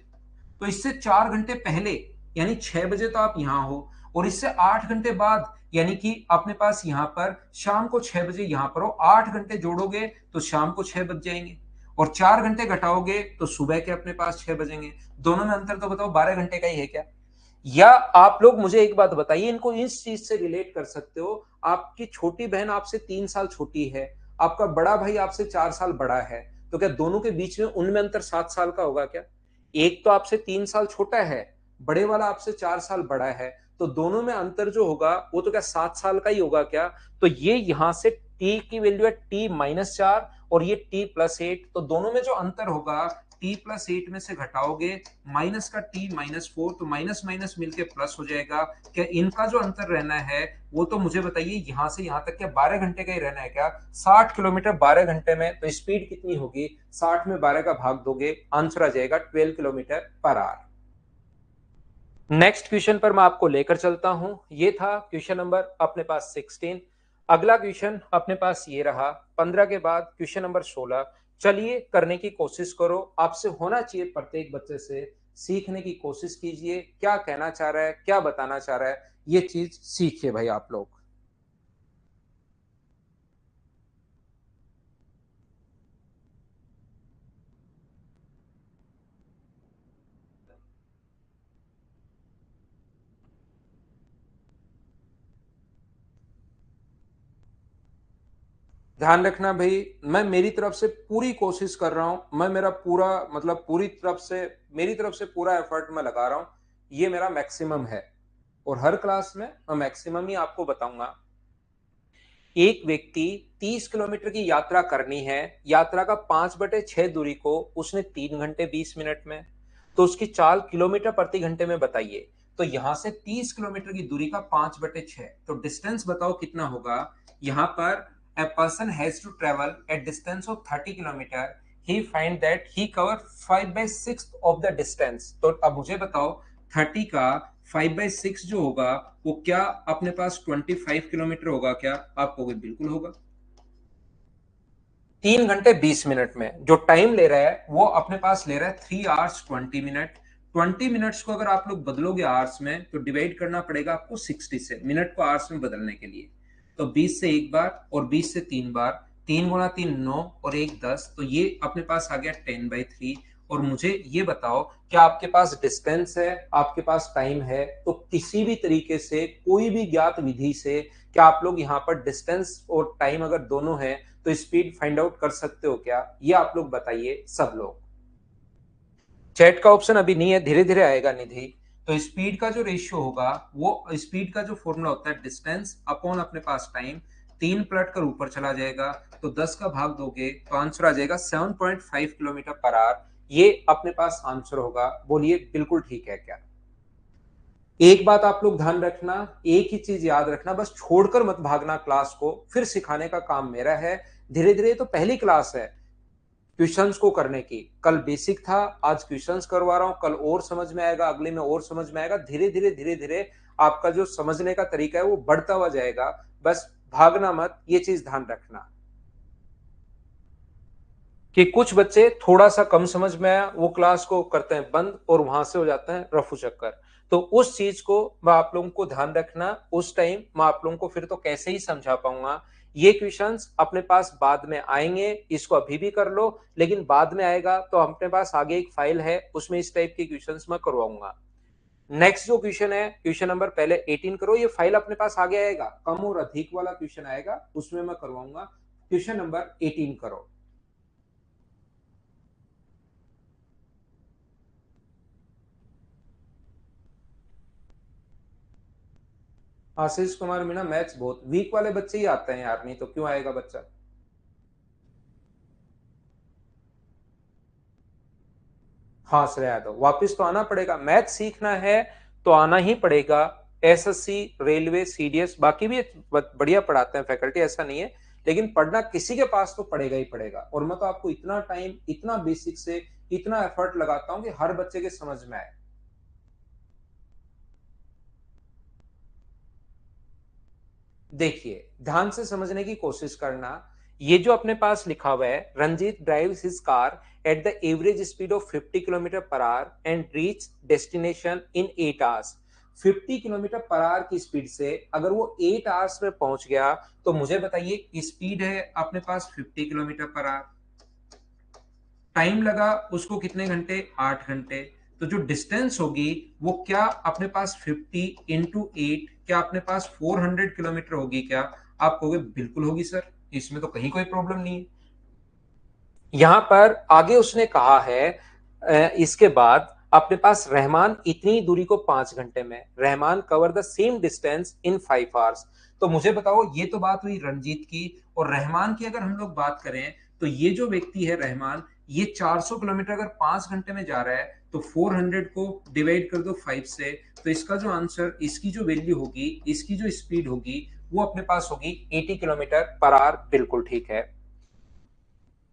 तो इससे 4 घंटे पहले यानी 6 बजे तो आप यहां हो, और इससे 8 घंटे बाद यानी कि अपने पास यहां पर शाम को 6 बजे यहां पर हो। 8 घंटे जोड़ोगे तो शाम को 6 बज जाएंगे, और 4 घंटे घटाओगे तो सुबह के अपने पास 6 बजेंगे। दोनों में अंतर तो बताओ 12 घंटे का ही है क्या? या आप लोग मुझे एक बात बताइए, इनको इस चीज से रिलेट कर सकते हो, आपकी छोटी बहन आपसे 3 साल छोटी है, आपका बड़ा भाई आपसे 4 साल बड़ा है, तो क्या दोनों के बीच में उनमें अंतर 7 साल का होगा क्या? एक तो आपसे 3 साल छोटा है, बड़े वाला आपसे 4 साल बड़ा है, तो दोनों में अंतर जो होगा वो तो क्या 7 साल का ही होगा क्या? तो ये यहां से t की वैल्यू है t-4 और ये t+8, तो दोनों में जो अंतर होगा t+8 में से घटाओगे माइनस का t-4, तो माइनस माइनस मिलके प्लस हो जाएगा। क्या इनका जो अंतर रहना है वो तो मुझे बताइए यहां से यहां तक क्या 12 घंटे का ही रहना है क्या? 60 किलोमीटर 12 घंटे में, तो स्पीड कितनी होगी? 60 में 12 का भाग दोगे, आंसर आ जाएगा 12 kilometre per our. Next question पर मैं आपको लेकर चलता हूं। ये था क्वेश्चन नंबर अपने पास 16। अगला क्वेश्चन अपने पास ये रहा 15 के बाद क्वेश्चन नंबर 16। चलिए करने की कोशिश करो, आपसे होना चाहिए प्रत्येक बच्चे से सीखने की कोशिश कीजिए, क्या कहना चाह रहा है, क्या बताना चाह रहा है, ये चीज सीखिए भाई आप लोग। ध्यान रखना भाई, मैं मेरी तरफ से पूरी कोशिश कर रहा हूं, मैं मेरा पूरा मतलब पूरी तरफ से मेरी तरफ से पूरा एफर्ट मैं लगा रहा हूं, ये मेरा मैक्सिमम है और हर क्लास में मैं मैक्सिमम ही आपको बताऊंगा। एक व्यक्ति 30 किलोमीटर की यात्रा करनी है, यात्रा का 5/6 दूरी को उसने 3 घंटे 20 मिनट में, तो उसकी चाल किलोमीटर प्रति घंटे में बताइए। तो यहां से 30 किलोमीटर की दूरी का 5/6, तो डिस्टेंस बताओ कितना होगा। यहां पर a person has to travel a distance of 30 kilometer, he find that he cover 5/6 of the distance। तो अब मुझे बताओ 30 का 5/6 जो होगा वो क्या अपने पास 25 किलोमीटर होगा क्या? आप कहोगे बिल्कुल होगा। 3 घंटे 20 मिनट में जो टाइम ले रहा है वो अपने पास ले रहा है 3 hours 20 मिनट। 20 मिनट्स को अगर आप लोग बदलोगे आवर्स में तो डिवाइड करना पड़ेगा आपको 60 से, मिनट को आवर्स में बदलने के लिए। तो 20 से एक बार और 20 से 3 बार, 3 गुना 3 9 और 1 10, तो ये अपने पास आ गया 10/3। और मुझे ये बताओ क्या आपके पास डिस्टेंस है, आपके पास टाइम है, तो किसी भी तरीके से कोई भी ज्ञात विधि से क्या आप लोग यहाँ पर डिस्टेंस और टाइम अगर दोनों है तो स्पीड फाइंड आउट कर सकते हो क्या? ये आप लोग बताइए सब लोग। चैट का ऑप्शन अभी नहीं है, धीरे धीरे आएगा निधि। तो स्पीड का जो रेशियो होगा वो स्पीड का जो फॉर्मूला होता है डिस्टेंस अपॉन अपने पास टाइम, 3 पलट कर ऊपर चला जाएगा, तो 10 का भाग दोगे तो आंसर आ जाएगा 7.5 किलोमीटर पर आवर। ये अपने पास आंसर होगा। बोलिए बिल्कुल ठीक है क्या? एक बात आप लोग ध्यान रखना, एक ही चीज याद रखना, बस छोड़कर मत भागना क्लास को, फिर सिखाने का काम मेरा है। धीरे धीरे तो पहली क्लास है क्वेश्चंस को करने की, कल बेसिक था, आज क्वेश्चंस करवा रहा हूं, कल और समझ में आएगा, अगले में और समझ में आएगा। धीरे धीरे आपका जो समझने का तरीका है वो बढ़ता हुआ जाएगा। बस भागना मत, ये चीज ध्यान रखना कि कुछ बच्चे थोड़ा सा कम समझ में आया वो क्लास को करते हैं बंद और वहां से हो जाते हैं रफू चक्कर। तो उस चीज को मैं आप लोगों को ध्यान रखना, उस टाइम मैं आप लोगों को फिर तो कैसे ही समझा पाऊंगा। ये क्वेश्चंस अपने पास बाद में आएंगे, इसको अभी भी कर लो, लेकिन बाद में आएगा तो अपने पास आगे एक फाइल है उसमें इस टाइप के क्वेश्चंस मैं करवाऊंगा। नेक्स्ट जो क्वेश्चन है क्वेश्चन नंबर पहले 18 करो, ये फाइल अपने पास आगे आएगा, कम और अधिक वाला क्वेश्चन आएगा उसमें मैं करवाऊंगा। क्वेश्चन नंबर 18 करो। आशीष कुमार मीणा, मैथ्स बहुत वीक वाले बच्चे ही आते हैं यार, नहीं तो क्यों आएगा बच्चा। हाँ श्रेया यादव, वापिस तो आना पड़ेगा, मैथ सीखना है तो आना ही पड़ेगा। एसएससी, रेलवे, सीडीएस बाकी भी बढ़िया पढ़ाते हैं फैकल्टी, ऐसा नहीं है, लेकिन पढ़ना किसी के पास तो पड़ेगा ही पड़ेगा। और मैं तो आपको इतना टाइम इतना बेसिक से इतना एफर्ट लगाता हूं कि हर बच्चे के समझ में आए। देखिए ध्यान से समझने की कोशिश करना। ये जो अपने पास लिखा हुआ है Ranjit drives his car at the average speed of 50 kilometre per hour and reach destination in 8 hours. 50 kilometre per hour की स्पीड से अगर वो 8 आवर्स में पहुंच गया तो मुझे बताइए स्पीड है अपने पास 50 किलोमीटर पर आवर, टाइम लगा उसको कितने घंटे? 8 घंटे। तो जो डिस्टेंस होगी वो क्या अपने पास 50 × 8, क्या अपने पास 400 किलोमीटर होगी क्या? आप कहोगे बिल्कुल होगी सर, इसमें तो कहीं कोई प्रॉब्लम नहीं है। यहां पर आगे उसने कहा है इसके बाद अपने पास रहमान इतनी दूरी को 5 घंटे में, Rahman cover the same distance in 5 hours. तो मुझे बताओ ये तो बात हुई रंजीत की, और रहमान की अगर हम लोग बात करें तो ये जो व्यक्ति है रहमान, ये 400 किलोमीटर अगर 5 घंटे में जा रहा है तो 400 को डिवाइड कर दो 5 से, तो इसका जो आंसर, इसकी जो वैल्यू होगी, इसकी जो स्पीड होगी वो अपने पास होगी 80 किलोमीटर पर आवर। बिल्कुल ठीक है।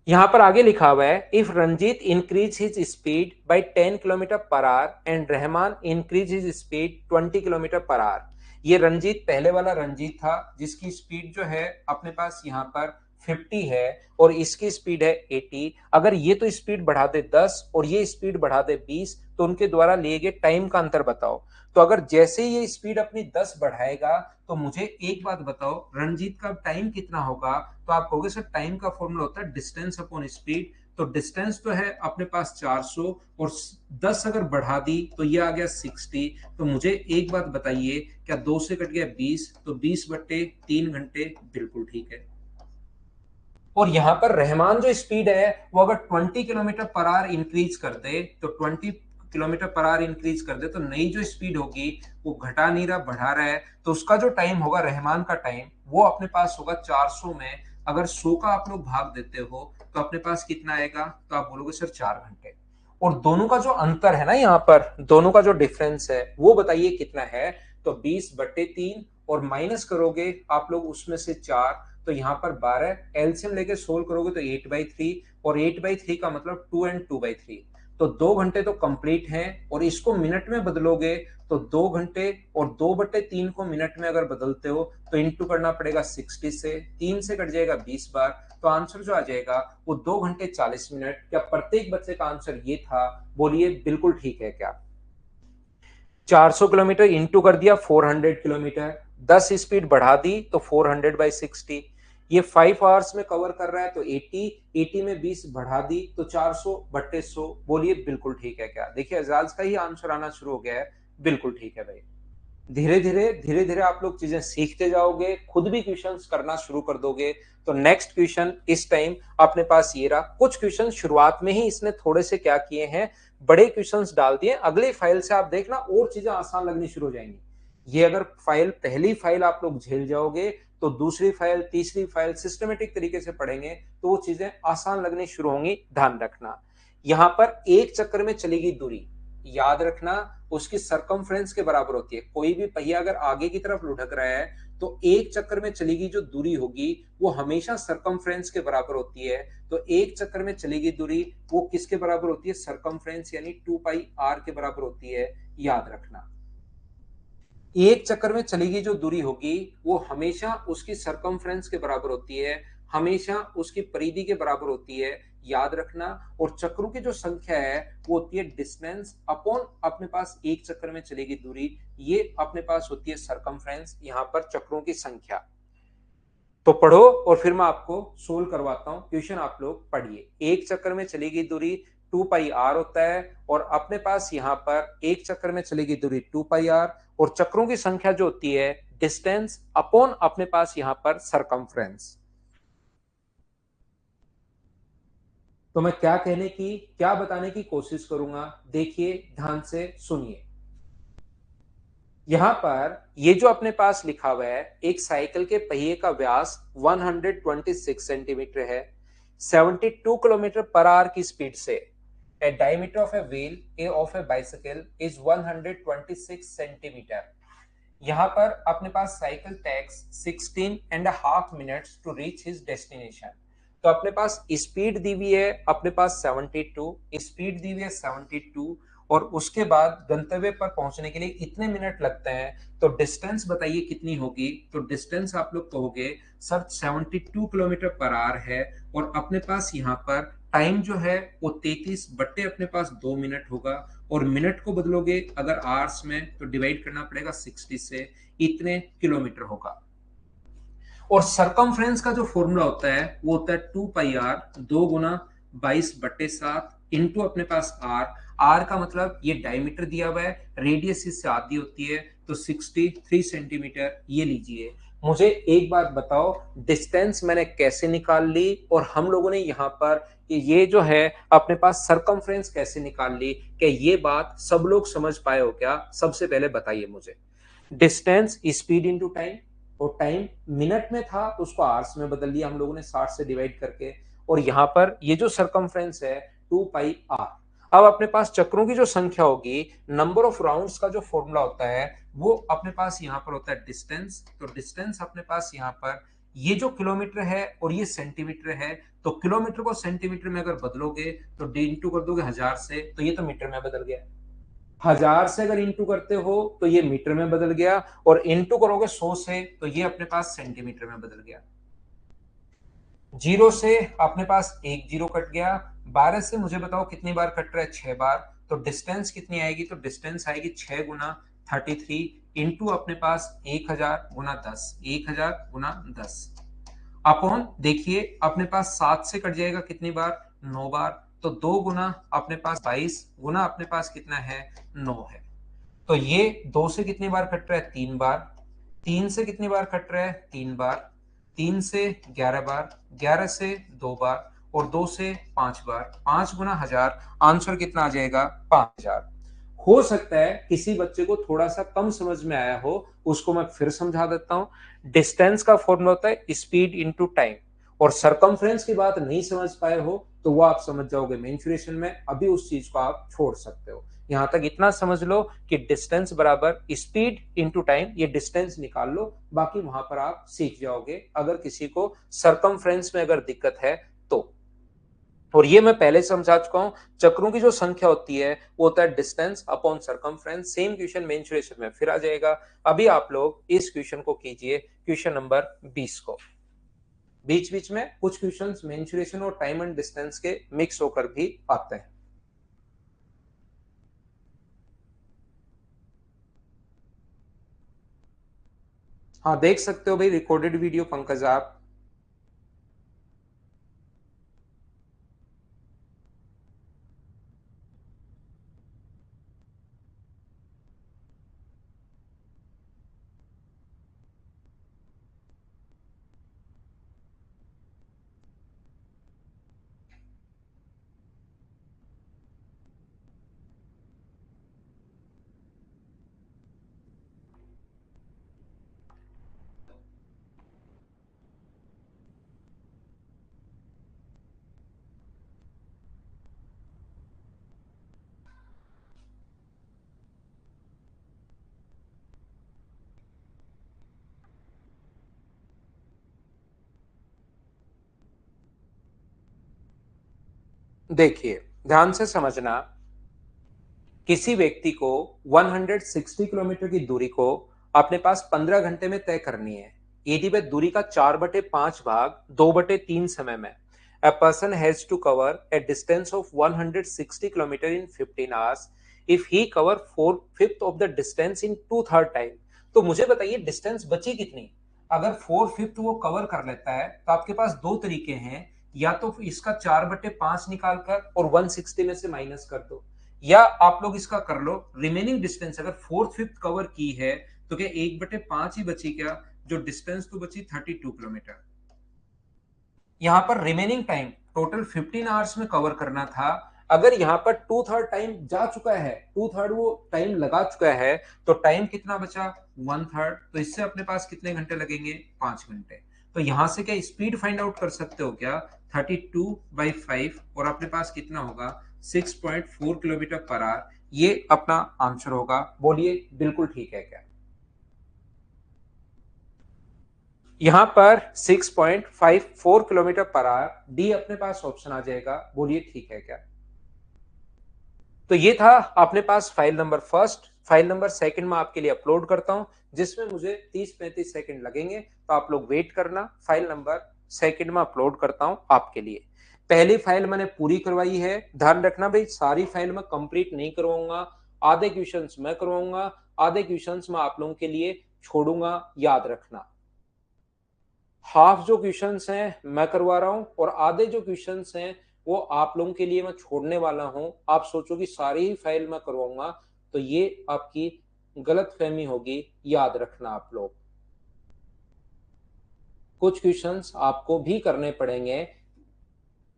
यहां पर आगे लिखा हुआ है if Ranjit increase his speed by 10 kilometre per hour and Rahman increase his speed 20 kilometre per hour. ये रंजीत पहले वाला रंजीत था जिसकी स्पीड जो है अपने पास यहाँ पर 50 है और इसकी स्पीड है 80। अगर ये तो स्पीड बढ़ा दे 10 और ये स्पीड बढ़ा दे 20 तो उनके द्वारा लिए गए टाइम का अंतर बताओ। तो अगर जैसे ये स्पीड अपनी 10 बढ़ाएगा तो मुझे एक बात बताओ रंजीत का टाइम कितना होगा। तो आप कहोगे सर टाइम का फॉर्मूला होता है डिस्टेंस अपॉन स्पीड। तो डिस्टेंस तो है अपने पास 400 और 10 अगर बढ़ा दी तो ये आ गया 60। तो मुझे एक बात बताइए क्या 2 से कट गया 20 तो 20/3 घंटे बिल्कुल ठीक है। और यहां पर रहमान जो स्पीड है वो अगर 20 किलोमीटर पर आवर इंक्रीज कर दे तो 20 किलोमीटर पर आवर इंक्रीज कर दे तो नई जो स्पीड होगी वो घटा नहीं रहा बढ़ा रहा है। तो उसका जो टाइम होगा रहमान का टाइम वो अपने पास होगा 400 में अगर 100 का आप लोग भाग देते हो तो अपने पास कितना आएगा। तो आप बोलोगे सर 4 घंटे। और दोनों का जो अंतर है ना यहाँ पर दोनों का जो डिफरेंस है वो बताइए कितना है। तो 20/3 और माइनस करोगे आप लोग उसमें से 4 तो यहाँ पर 12 एलसीएम लेके सोल्व करोगे तो 8/3 और 8/3 का मतलब 2 एंड 2/3। तो 2 घंटे तो कंप्लीट हैं और इसको मिनट में बदलोगे तो 2 घंटे और 2/3 को मिनट में अगर बदलते हो तो इंटू करना पड़ेगा 60 से 3 से कट जाएगा 20 बार। तो आंसर जो आ जाएगा वो 2 घंटे 40 मिनट। क्या प्रत्येक बच्चे का आंसर ये था। बोलिए बिल्कुल ठीक है क्या। 400 किलोमीटर इंटू कर दिया 400 किलोमीटर 10 स्पीड बढ़ा दी तो 400/60। ये 5 आवर्स में कवर कर रहा है तो 80 में 20 बढ़ा दी तो 400/100। बोलिए बिल्कुल ठीक है क्या। देखिए एजाज का ही आंसर आना शुरू हो गया है। बिल्कुल ठीक है भाई। धीरे धीरे आप लोग चीजें सीखते जाओगे खुद भी क्वेश्चंस करना शुरू कर दोगे। तो नेक्स्ट क्वेश्चन इस टाइम अपने पास ये रहा। कुछ क्वेश्चन शुरुआत में ही इसने थोड़े से क्या किए हैं बड़े क्वेश्चंस डाल दिए। अगली फाइल से आप देखना और चीजें आसान लगनी शुरू हो जाएंगी। ये अगर फाइल पहली फाइल आप लोग झेल जाओगे तो दूसरी फाइल तीसरी फाइल सिस्टमेटिक तरीके से पढ़ेंगे तो वो चीजें आसान लगनी शुरू होंगी। ध्यान रखना यहां पर एक चक्कर में चलेगी दूरी याद रखना उसकी सरकमफ्रेंस के बराबर होती है। कोई भी पहिया अगर आगे की तरफ लुढ़क रहा है तो एक चक्कर में चलेगी जो दूरी होगी वो हमेशा सरकमफ्रेंस के बराबर होती है। तो एक चक्कर में चलेगी दूरी वो किसके बराबर होती है सरकमफ्रेंस यानी 2πr के बराबर होती है। याद रखना एक चक्कर में चलेगी जो दूरी होगी वो हमेशा उसकी सरकमफ्रेंस के बराबर होती है हमेशा उसकी परिधि के बराबर होती है। याद रखना और चक्रों की जो संख्या है वो होती है डिस्टेंस अपॉन अपने पास एक चक्कर में चलेगी दूरी ये अपने पास होती है सरकमफ्रेंस यहाँ पर चक्रों की संख्या। तो पढ़ो और फिर मैं आपको सोल्व करवाता हूं क्वेश्चन आप लोग पढ़िए। एक चक्कर में चलेगी दूरी 2πr होता है और अपने पास यहां पर एक चक्कर में चलेगी दूरी 2πr और चक्रों की संख्या जो होती है डिस्टेंस अपॉन अपने पास यहां पर सरकमफ्रेंस। तो मैं क्या बताने की कोशिश करूंगा देखिए ध्यान से सुनिए। यहां पर ये जो अपने पास लिखा हुआ है एक साइकिल के पहिए का व्यास 126 सेंटीमीटर है 72 किलोमीटर पर आवर की स्पीड से a diameter of a wheel a of a bicycle is 126 centimetre. यहां पर अपने पास cycle takes 16.5 minutes to reach his destination. तो अपने पास स्पीड दी हुई है अपने पास 72 स्पीड दी हुई है 72 और उसके बाद गंतव्य पर पहुंचने के लिए इतने मिनट लगते हैं। तो डिस्टेंस बताइए कितनी होगी। तो डिस्टेंस आप लोग कहोगे सर 72 किलोमीटर पर आवर है और अपने पास यहाँ पर टाइम जो है वो 33 बट्टे अपने पास 2 मिनट होगा और मिनट को बदलोगे अगर आवर्स में तो डिवाइड करना पड़ेगा 60 से इतने किलोमीटर होगा। और सरकमफ्रेंस का जो फॉर्मूला होता है वो होता है 2πr 2 गुना 22/7 इंटू अपने पास आर। आर का मतलब ये डायमीटर दिया हुआ है रेडियस इससे आधी होती है तो 63 सेंटीमीटर ये लीजिए। मुझे एक बात बताओ डिस्टेंस मैंने कैसे निकाल ली और हम लोगों ने यहाँ पर ये जो है अपने पास सरकमफ्रेंस कैसे निकाल ली। क्या ये बात सब लोग समझ पाए हो क्या। सबसे पहले बताइए मुझे डिस्टेंस स्पीड इनटू टाइम और टाइम मिनट में था उसको आवर्स में बदल लिया हम लोगों ने 60 से डिवाइड करके। और यहाँ पर ये जो सरकमफ्रेंस है 2πr। अब अपने पास चक्रों की जो संख्या होगी नंबर ऑफ राउंड्स का जो फॉर्मूला होता है वो अपने पास यहाँ पर होता है डिस्टेंस। तो डिस्टेंस अपने पास यहाँ पर ये जो किलोमीटर है और ये सेंटीमीटर है तो किलोमीटर को सेंटीमीटर में अगर बदलोगे तो डी इंटू कर दोगे 1000 से तो ये तो मीटर में बदल गया। 1000 से अगर इंटू करते हो तो ये मीटर में बदल गया, और इंटू करोगे 100 से तो ये अपने पास सेंटीमीटर में बदल गया। जीरो से अपने पास एक जीरो कट गया। 12 से मुझे बताओ कितनी बार कट रहा है, 6 बार। तो डिस्टेंस कितनी आएगी, तो डिस्टेंस आएगी 6 गुना 33 इंटू अपने पास 1000 गुना 10, 1000 गुना 10 अपॉन, देखिए अपने पास 7 से कट जाएगा कितनी बार, 9 बार। तो 2 गुना अपने पास 22 गुना अपने पास कितना है, 9 है। तो ये 2 से कितनी बार कट रहा है, 3 बार। 3 से कितनी बार कट रहा है, 3 बार। 3 से 11 बार, 11 से 2 बार, और 2 से 5 बार। 5 गुना 1000, आंसर कितना आ जाएगा, 5000। हो सकता है किसी बच्चे को थोड़ा सा कम समझ में आया हो, उसको मैं फिर समझा देता हूं। डिस्टेंस का फॉर्मूला होता है स्पीड इंटू टाइम, और सरकमफ्रेंस की बात नहीं समझ पाए हो तो वो आप समझ जाओगे मेंसुरेशन में, अभी उस चीज को आप छोड़ सकते हो। यहां तक इतना समझ लो कि डिस्टेंस बराबर स्पीड इंटू टाइम, ये डिस्टेंस निकाल लो, बाकी वहां पर आप सीख जाओगे अगर किसी को सरकमफ्रेंस में अगर दिक्कत है तो। और ये मैं पहले समझा चुका हूं, चक्रों की जो संख्या होती है वो होता है distance upon circumference. Same question mensuration में फिर आ जाएगा। अभी आप लोग इस क्वेश्चन को कीजिए, क्वेश्चन नंबर 20 को। बीच बीच में कुछ क्वेश्चंस मेंसुरेशन और टाइम एंड डिस्टेंस के मिक्स होकर भी आते हैं। हाँ देख सकते हो भाई, रिकॉर्डेड वीडियो पंकज आप। देखिए ध्यान से समझना, किसी व्यक्ति को 160 किलोमीटर की दूरी को अपने पास 15 घंटे में तय करनी है, यदि वह दूरी का 4/5 भाग 2/3 समय में, a person has to cover a distance of 160 kilometer in 15 hours if he cover 4/5 of the distance in 2/3 time। तो मुझे बताइए डिस्टेंस बची कितनी। अगर 4/5 वो कवर कर लेता है तो आपके पास दो तरीके हैं, या तो इसका 4/5 निकाल कर और 160 में से माइनस कर दो, या आप लोग इसका कर लो रिमेनिंग डिस्टेंस अगर 4/5 कवर की है तो क्या 1/5 ही बची क्या, जो डिस्टेंस तो बची 32 किलोमीटर। यहाँ पर रिमेनिंग टाइम टोटल 15 आवर्स में कवर करना था। अगर यहाँ पर 2/3 टाइम जा चुका है, 2/3 वो टाइम लगा चुका है, तो टाइम कितना बचा, 1/3। तो इससे अपने पास कितने घंटे लगेंगे, 5 घंटे। तो यहां से क्या स्पीड फाइंड आउट कर सकते हो क्या, 32/5, और अपने पास कितना होगा, 6.4 किलोमीटर पर आवर। ये अपना आंसर होगा। बोलिए बिल्कुल ठीक है क्या। यहां पर 6.54 किलोमीटर पर आवर, डी अपने पास ऑप्शन आ जाएगा। बोलिए ठीक है क्या। तो ये था अपने पास file number first. File number second में आपके लिए अपलोड करता हूं, जिसमें मुझे 30-35 सेकंड लगेंगे, तो आप लोग वेट करना। फाइल नंबर सेकंड में अपलोड करता हूं आपके लिए। पहली फाइल मैंने पूरी करवाई है, ध्यान रखना भाई, सारी फाइल मैं कंप्लीट नहीं करवाऊंगा। आधे क्वेश्चंस मैं करवाऊंगा, आधे क्वेश्चंस मैं आप लोगों के लिए छोड़ूंगा, याद रखना। हाफ जो क्वेश्चंस हैं मैं करवा रहा हूं, और आधे जो क्वेश्चंस हैं वो आप लोगों के लिए मैं छोड़ने वाला हूं। आप सोचो कि सारी ही फाइल मैं करवाऊंगा, तो ये आपकी गलत फहमी होगी, याद रखना आप लोग। कुछ क्वेश्चंस आपको भी करने पड़ेंगे,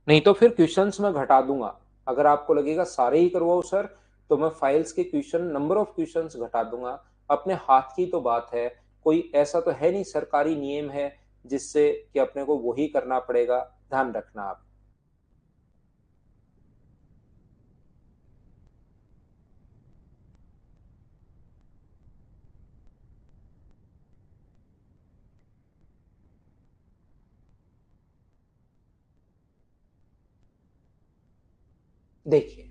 नहीं तो फिर क्वेश्चंस मैं घटा दूंगा। अगर आपको लगेगा सारे ही करवाओ सर, तो मैं फाइल्स के क्वेश्चन, नंबर ऑफ क्वेश्चंस घटा दूंगा। अपने हाथ की तो बात है, कोई ऐसा तो है नहीं सरकारी नियम है जिससे कि अपने को वही करना पड़ेगा। ध्यान रखना आप। देखिए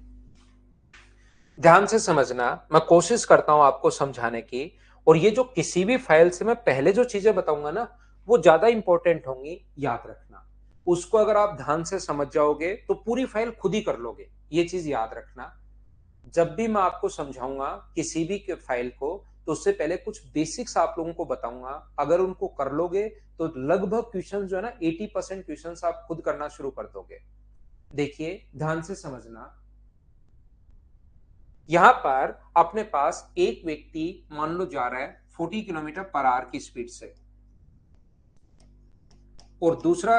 ध्यान से समझना, मैं कोशिश करता हूं आपको समझाने की। और ये जो किसी भी फाइल से मैं पहले जो चीजें बताऊंगा ना, वो ज्यादा इंपॉर्टेंट होंगी, याद रखना। उसको अगर आप ध्यान से समझ जाओगे तो पूरी फाइल खुद ही कर लोगे, ये चीज याद रखना। जब भी मैं आपको समझाऊंगा किसी भी के फाइल को, तो उससे पहले कुछ बेसिक्स आप लोगों को बताऊंगा। अगर उनको कर लोगे तो लगभग क्वेश्चन जो है ना, 80% क्वेश्चन आप खुद करना शुरू कर दोगे। देखिए ध्यान से समझना। यहां पर अपने पास एक व्यक्ति मान लो जा रहा है 40 किलोमीटर पर आवर की स्पीड से, और दूसरा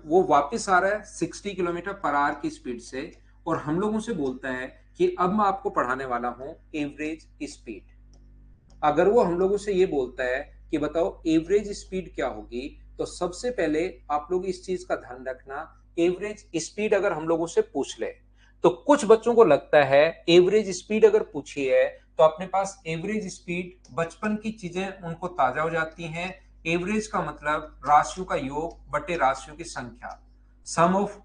वो वापस आ रहा है 60 किलोमीटर पर आवर की स्पीड से। और हम लोगों से बोलता है कि अब मैं आपको पढ़ाने वाला हूं एवरेज स्पीड। अगर वो हम लोगों से ये बोलता है कि बताओ एवरेज स्पीड क्या होगी, तो सबसे पहले आप लोग इस चीज का ध्यान रखना। एवरेज स्पीड अगर हम लोगों से पूछ ले, तो कुछ बच्चों को लगता है एवरेज स्पीड अगर पूछी है तो अपने पास एवरेज स्पीड, बचपन की चीजें उनको ताजा हो जाती हैं। एवरेज का मतलब राशियों का योग बटे राशियों की संख्या, sum of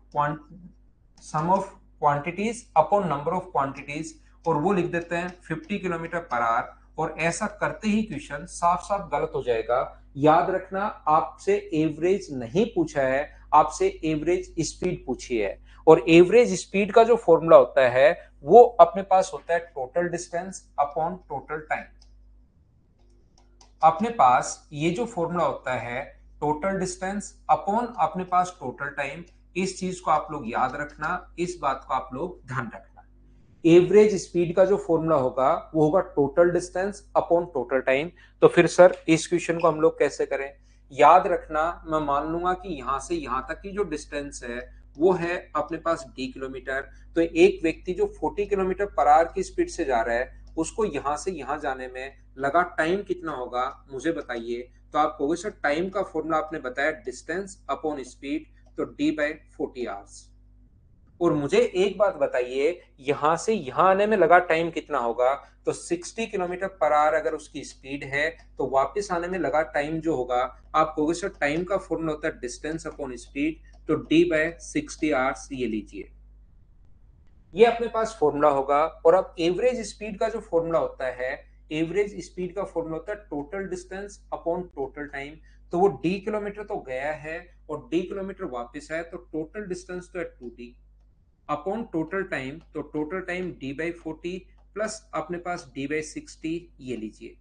sum of quantities upon number of quantities, और वो लिख देते हैं 50 किलोमीटर पर आवर। और ऐसा करते ही क्वेश्चन साफ साफ गलत हो जाएगा। याद रखना, आपसे एवरेज नहीं पूछा है, आपसे एवरेज स्पीड पूछी है। और एवरेज स्पीड का जो फॉर्मूला होता है वो अपने पास होता है total distance upon total time. अपने पास ये जो फॉर्मूला होता है टोटल डिस्टेंस अपॉन अपने पास टोटल टाइम, इस चीज को आप लोग याद रखना, इस बात को आप लोग ध्यान रखना। एवरेज स्पीड का जो फॉर्मूला होगा वो होगा total distance upon total time. तो फिर सर इस क्वेश्चन को हम लोग कैसे करें? याद रखना, मैं मान लूंगा कि यहां से यहां तक की जो डिस्टेंस है वो है अपने पास डी किलोमीटर। तो एक व्यक्ति जो 40 किलोमीटर पर आवर की स्पीड से जा रहा है, उसको यहां से यहां जाने में लगा टाइम कितना होगा मुझे बताइए। तो आप कहोगे सर टाइम का फॉर्मूला आपने बताया डिस्टेंस अपॉन स्पीड, तो डी बाई 40 आवर्स। और मुझे एक बात बताइए, यहां से यहां आने में लगा टाइम कितना होगा? तो 60 किलोमीटर पर आवर अगर उसकी स्पीड है, तो वापस आने में लगा टाइम जो होगा, आप कहोगे सर टाइम का फॉर्मूला होता है डिस्टेंस अपॉन स्पीड, तो डी बाय 60 आवर्स ये लीजिए। ये अपने पास फॉर्मूला होगा। और अब एवरेज स्पीड का जो फॉर्मूला होता है, एवरेज स्पीड का फॉर्मूला होता है total distance upon total time. तो वो डी किलोमीटर तो गया है और डी किलोमीटर वापस आया, तो टोटल डिस्टेंस तो है 2d अपॉन टोटल टाइम, तो total time D by 40 plus अपने पास डी बाई 60 ये लीजिए।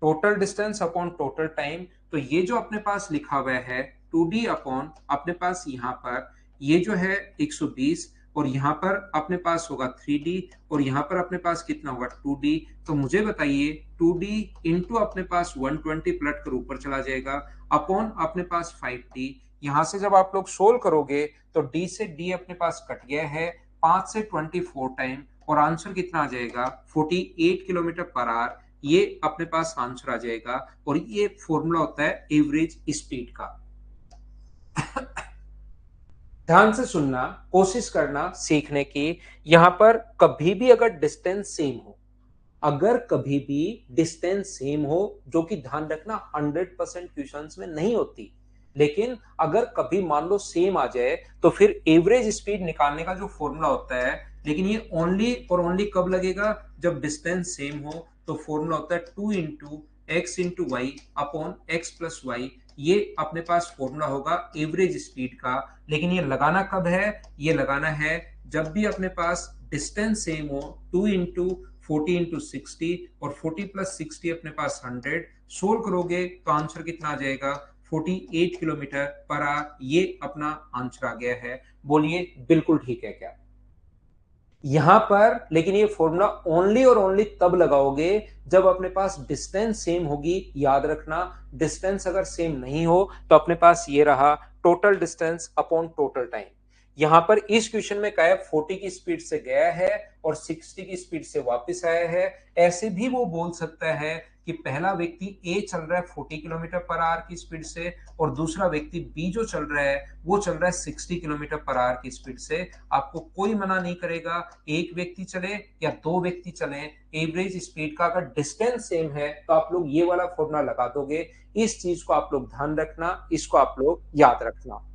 Total distance upon total time, तो ये जो अपने पास लिखा हुआ है 2d अपॉन अपने पास यहाँ पर ये जो है 120, और यहाँ पर अपने पास होगा 3d, और यहाँ पर अपने पास कितना होगा 2d। तो मुझे बताइए 2d इंटू अपने पास 120 पलट कर ऊपर चला जाएगा अपॉन अपने पास 5d। यहाँ से जब आप लोग सोल्व करोगे तो d से d अपने पास कट गया है, 5 से 24 टाइम, और आंसर कितना आ जाएगा 48 किलोमीटर पर आवर। ये अपने पास आंसर आ जाएगा। और ये फॉर्मूला होता है एवरेज स्पीड का। ध्यान से सुनना, कोशिश करना सीखने की। यहां पर कभी भी अगर डिस्टेंस सेम हो, अगर कभी भी डिस्टेंस सेम हो, जो कि ध्यान रखना 100% क्वेश्चंस में नहीं होती, लेकिन अगर कभी मान लो सेम आ जाए, तो फिर एवरेज स्पीड निकालने का जो फॉर्मूला होता है, लेकिन ये ओनली और ओनली कब लगेगा? जब डिस्टेंस सेम हो। तो फॉर्मूला होता है 2 into X into Y upon X plus Y. ये अपने पास फॉर्मूला होगा एवरेज स्पीड का। लेकिन ये लगाना कब है? ये लगाना है जब भी अपने पास डिस्टेंस सेम हो। 2 इंटू 40 इंटू 60, और 40 प्लस 60 अपने पास 100। सोल्व करोगे तो आंसर कितना आ जाएगा 48 किलोमीटर पर आवर। ये अपना आंसर आ गया है। बोलिए बिल्कुल ठीक है क्या? यहां पर लेकिन ये फॉर्मूला ओनली और ओनली तब लगाओगे जब अपने पास डिस्टेंस सेम होगी। याद रखना, डिस्टेंस अगर सेम नहीं हो तो अपने पास ये रहा total distance upon total time. यहां पर इस क्वेश्चन में क्या है, 40 की स्पीड से गया है और 60 की स्पीड से वापस आया है। ऐसे भी वो बोल सकता है कि पहला व्यक्ति ए चल रहा है 40 किलोमीटर पर आवर की स्पीड से, और दूसरा व्यक्ति बी जो चल रहा है वो चल रहा है 60 किलोमीटर पर आवर की स्पीड से। आपको कोई मना नहीं करेगा एक व्यक्ति चले या दो व्यक्ति चले, एवरेज स्पीड का अगर डिस्टेंस सेम है तो आप लोग ये वाला फॉर्मूला लगा दोगे। इस चीज को आप लोग ध्यान रखना, इसको आप लोग याद रखना।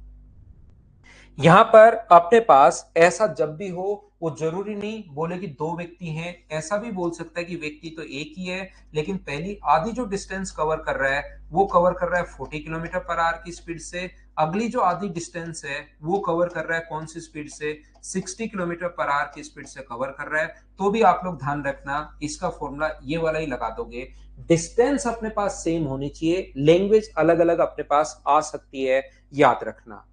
यहां पर अपने पास ऐसा जब भी हो, वो जरूरी नहीं बोले कि दो व्यक्ति हैं, ऐसा भी बोल सकता है कि व्यक्ति तो एक ही है, लेकिन पहली आधी जो डिस्टेंस कवर कर रहा है वो कवर कर रहा है 40 किलोमीटर पर आवर की स्पीड से। अगली जो आधी डिस्टेंस है वो कवर कर रहा है कौन सी स्पीड से, 60 किलोमीटर पर आवर की स्पीड से कवर कर रहा है। तो भी आप लोग ध्यान रखना, इसका फॉर्मूला ये वाला ही लगा दोगे। डिस्टेंस अपने पास सेम होनी चाहिए, लैंग्वेज अलग अलग अपने पास आ सकती है, याद रखना।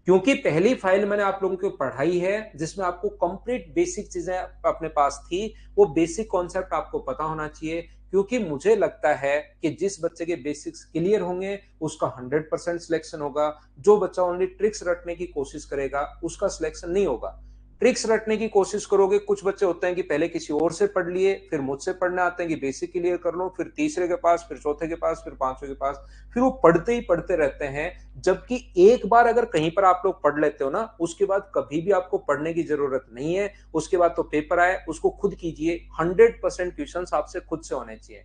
क्योंकि पहली फाइल मैंने आप लोगों को पढ़ाई है जिसमें आपको कंप्लीट बेसिक चीजें अपने पास थी, वो बेसिक कॉन्सेप्ट आपको पता होना चाहिए। क्योंकि मुझे लगता है कि जिस बच्चे के बेसिक्स क्लियर होंगे उसका 100% सिलेक्शन होगा। जो बच्चा ओनली ट्रिक्स रटने की कोशिश करेगा उसका सिलेक्शन नहीं होगा। ट्रिक्स रटने की कोशिश करोगे, कुछ बच्चे होते हैं कि पहले किसी और से पढ़ लिए, फिर मुझसे पढ़ने आते हैं कि बेसिक क्लियर कर लो, फिर तीसरे के पास, फिर चौथे के पास, फिर पांचवें के पास, फिर वो पढ़ते ही पढ़ते रहते हैं। जबकि एक बार अगर कहीं पर आप लोग पढ़ लेते हो ना, उसके बाद कभी भी आपको पढ़ने की जरूरत नहीं है। उसके बाद तो पेपर आए उसको खुद कीजिए, 100% क्वेश्चन आपसे खुद से होने चाहिए।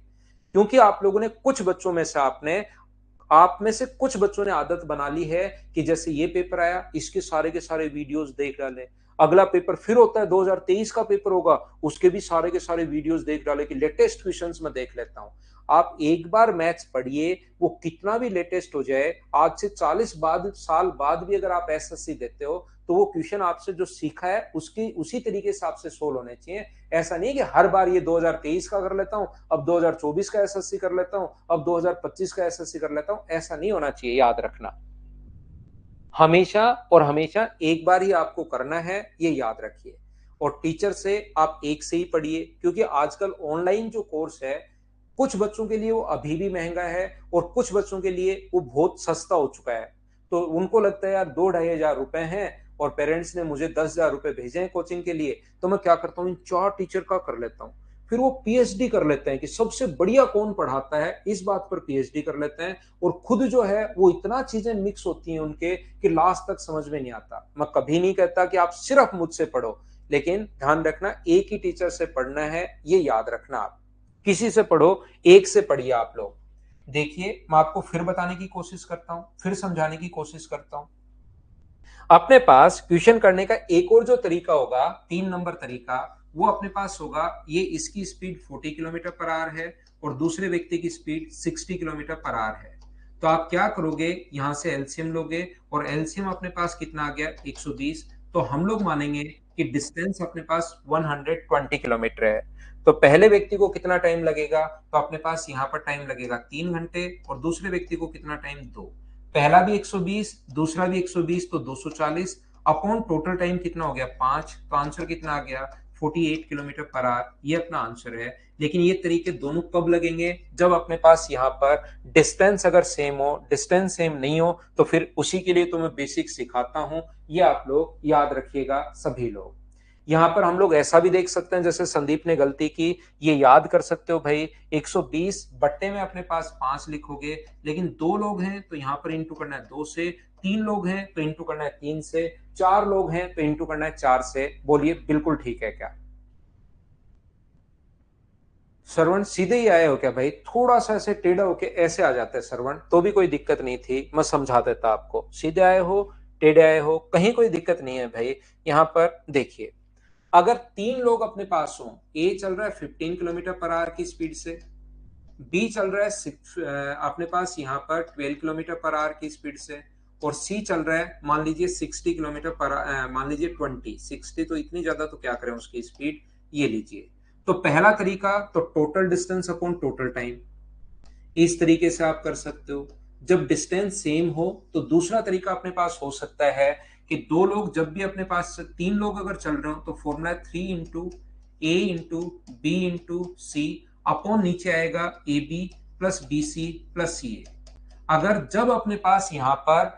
क्योंकि आप लोगों ने कुछ बच्चों में से आप में से कुछ बच्चों ने आदत बना ली है कि जैसे ये पेपर आया इसके सारे के सारे वीडियोस देख डाले, अगला पेपर फिर होता है 2023 का पेपर होगा, उसके भी सारे के सारे वीडियोस देख डाले कि लेटेस्ट क्वेश्चंस मैं देख लेता हूं। आप एक बार मैथ्स पढ़िए, वो कितना भी लेटेस्ट हो जाए, आज से 40 साल बाद भी अगर आप एसएससी देते हो तो वो क्वेश्चन आपसे जो सीखा है उसकी उसी तरीके से आपसे सोल्व होने चाहिए। ऐसा नहीं कि हर बार ये 2023 का कर लेता हूं, अब 2024 का एसएससी कर लेता हूं, अब 2025 का एसएससी कर लेता हूं, ऐसा नहीं होना चाहिए, याद रखना। हमेशा और हमेशा एक बार ही आपको करना है, ये याद रखिए। और टीचर से आप एक से ही पढ़िए, क्योंकि आजकल ऑनलाइन जो कोर्स है कुछ बच्चों के लिए वो अभी भी महंगा है और कुछ बच्चों के लिए वो बहुत सस्ता हो चुका है। तो उनको लगता है यार 2-2,500 रुपए हैं और पेरेंट्स ने मुझे 10,000 रुपए भेजे हैं कोचिंग के लिए, तो मैं क्या करता हूँ इन 4 टीचर का कर लेता हूँ। फिर वो पीएचडी कर लेते हैं कि सबसे बढ़िया कौन पढ़ाता है, इस बात पर पीएचडी कर लेते हैं। और खुद जो है वो इतना चीजें मिक्स होती हैं उनके कि लास्ट तक समझ में नहीं आता। मैं कभी नहीं कहता कि आप सिर्फ मुझसे पढ़ो, लेकिन ध्यान रखना एक ही टीचर से पढ़ना है, ये याद रखना। आप किसी से पढ़ो, एक से पढ़िए आप लोग। देखिए मैं आपको फिर बताने की कोशिश करता हूं, फिर समझाने की कोशिश करता हूं। अपने पास क्वेश्चन करने का एक और जो तरीका होगा, 3 नंबर तरीका, वो अपने पास होगा। ये इसकी स्पीड 40 किलोमीटर पर आवर है और दूसरे व्यक्ति की स्पीड 60 किलोमीटर पर आवर है। तो आप क्या करोगे, यहां से एलसीएम लोगे और एलसीएम अपने पास कितना आ गया, 120। तो हम लोग मानेंगे कि डिस्टेंस अपने पास 120 किलोमीटर है। तो पहले व्यक्ति को कितना टाइम लगेगा, तो अपने पास यहाँ पर टाइम लगेगा 3 घंटे और दूसरे व्यक्ति को कितना टाइम, 2। पहला भी 120, दूसरा भी 120, तो 240 अपॉन टोटल टाइम कितना हो गया, 5। तो आंसर कितना आ गया, 48 किलोमीटर पर आवर, ये अपना आंसर है। लेकिन ये तरीके दोनों कब लगेंगे, जब अपने पास यहाँ पर डिस्टेंस अगर सेम हो। डिस्टेंस सेम नहीं हो तो फिर उसी के लिए तो मैं बेसिक सिखाता हूं, ये आप लोग याद रखिएगा सभी लोग। यहां पर हम लोग ऐसा भी देख सकते हैं, जैसे संदीप ने गलती की, ये याद कर सकते हो भाई, 120 बट्टे में अपने पास 5 लिखोगे, लेकिन 2 लोग हैं तो यहां पर इंटू करना है 2 से, 3 लोग हैं तो इंटू करना है 3 से, 4 लोग हैं तो इंटू करना है 4 से। बोलिए बिल्कुल ठीक है क्या? श्रवण सीधे ही आए हो क्या भाई? थोड़ा सा ऐसे टेढ़ा होके ऐसे आ जाते हैं श्रवण, तो भी कोई दिक्कत नहीं थी, मैं समझा देता आपको। सीधे आए हो, टेढ़े आए हो, कहीं कोई दिक्कत नहीं है भाई। यहाँ पर देखिए, अगर 3 लोग अपने पास हो, ए चल रहा है 15 किलोमीटर पर आवर की स्पीड से, बी चल रहा है अपने पास यहाँ पर 12 किलोमीटर पर आवर की स्पीड से, और सी चल रहा है मान लीजिए 60 किलोमीटर पर, मान लीजिए 60 तो इतनी ज्यादा तो क्या करें उसकी स्पीड, ये लीजिए। तो पहला तरीका तो total distance upon total time, इस तरीके से आप कर सकते हो। जब डिस्टेंस सेम हो तो दूसरा तरीका अपने पास हो सकता है कि 2 लोग जब भी अपने पास, 3 लोग अगर चल रहे हो तो फॉर्मूला है 3 into a into b into c upon नीचे आएगा a b plus b c plus c a. अगर जब अपने पास यहां पर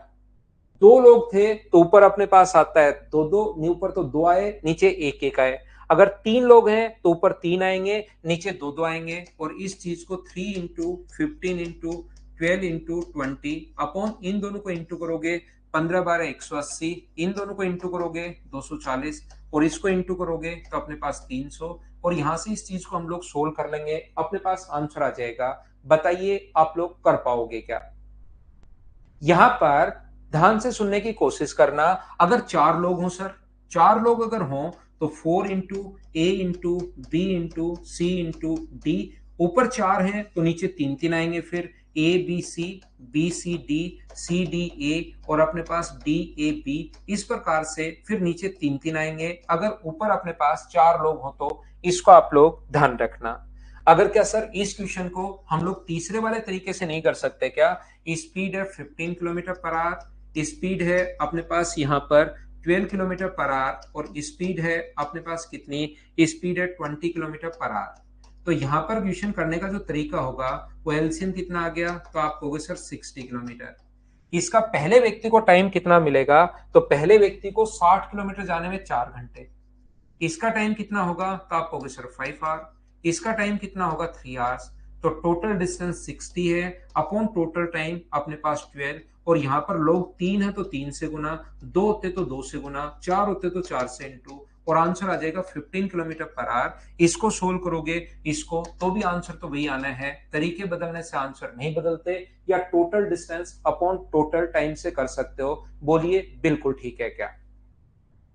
2 लोग थे तो ऊपर अपने पास आता है 2-2, ऊपर तो 2 आए, नीचे 1-1 आए। अगर 3 लोग हैं तो ऊपर 3 आएंगे, नीचे 2-2 आएंगे। और इस चीज को 3 इंटू 15 इंटू 12 इंटू 20 अपॉन इन दोनों को इंटू करोगे, 15-12 180, इन दोनों को इंटू करोगे 240, और इसको इंटू करोगे तो अपने पास 300। और यहां से इस चीज को हम लोग सोल्व कर लेंगे, अपने पास आंसर आ जाएगा। बताइए आप लोग कर पाओगे क्या? यहां पर ध्यान से सुनने की कोशिश करना। अगर 4 लोग हों सर, 4 लोग अगर हों तो 4 into a into b into C into D, ऊपर 4 हैं तो नीचे 3 आएंगे, फिर A B C C D A और अपने पास डी ए बी, इस प्रकार से फिर नीचे 3 आएंगे। अगर ऊपर अपने पास 4 लोग हो तो इसको आप लोग ध्यान रखना। अगर क्या सर इस क्वेश्चन को हम लोग तीसरे वाले तरीके से नहीं कर सकते क्या? स्पीड है 15 किलोमीटर पर आवर, स्पीड है अपने पास यहाँ पर 12 किलोमीटर पर आवर और स्पीड है अपने पास कितनी? स्पीड है 20 किलोमीटर पर आवर। तो यहाँ पर क्वेश्चन करने का जो तरीका होगा वो एलसीएम कितना आ गया? तो आप कहोगे सर 60 किलोमीटर। इसका पहले व्यक्ति को टाइम कितना मिलेगा? तो पहले व्यक्ति को 60 किलोमीटर जाने में 4 घंटे। इसका टाइम कितना होगा? तो आप कहोगे सर 5 आवर। इसका टाइम कितना होगा? 3 आवर्स। तो टोटल डिस्टेंस 60 है अपॉन टोटल टाइम अपने पास 12, और यहाँ पर लोग 3 है तो 3 से गुना, 2 होते तो 2 से गुना, 4 होते तो 4 से इंटू, और आंसर आ जाएगा 15 किलोमीटर पर आवर। इसको सोल्व करोगे इसको तो भी आंसर तो वही आना है। तरीके बदलने से आंसर नहीं बदलते, या total distance upon total time से कर सकते हो। बोलिए बिल्कुल ठीक है क्या?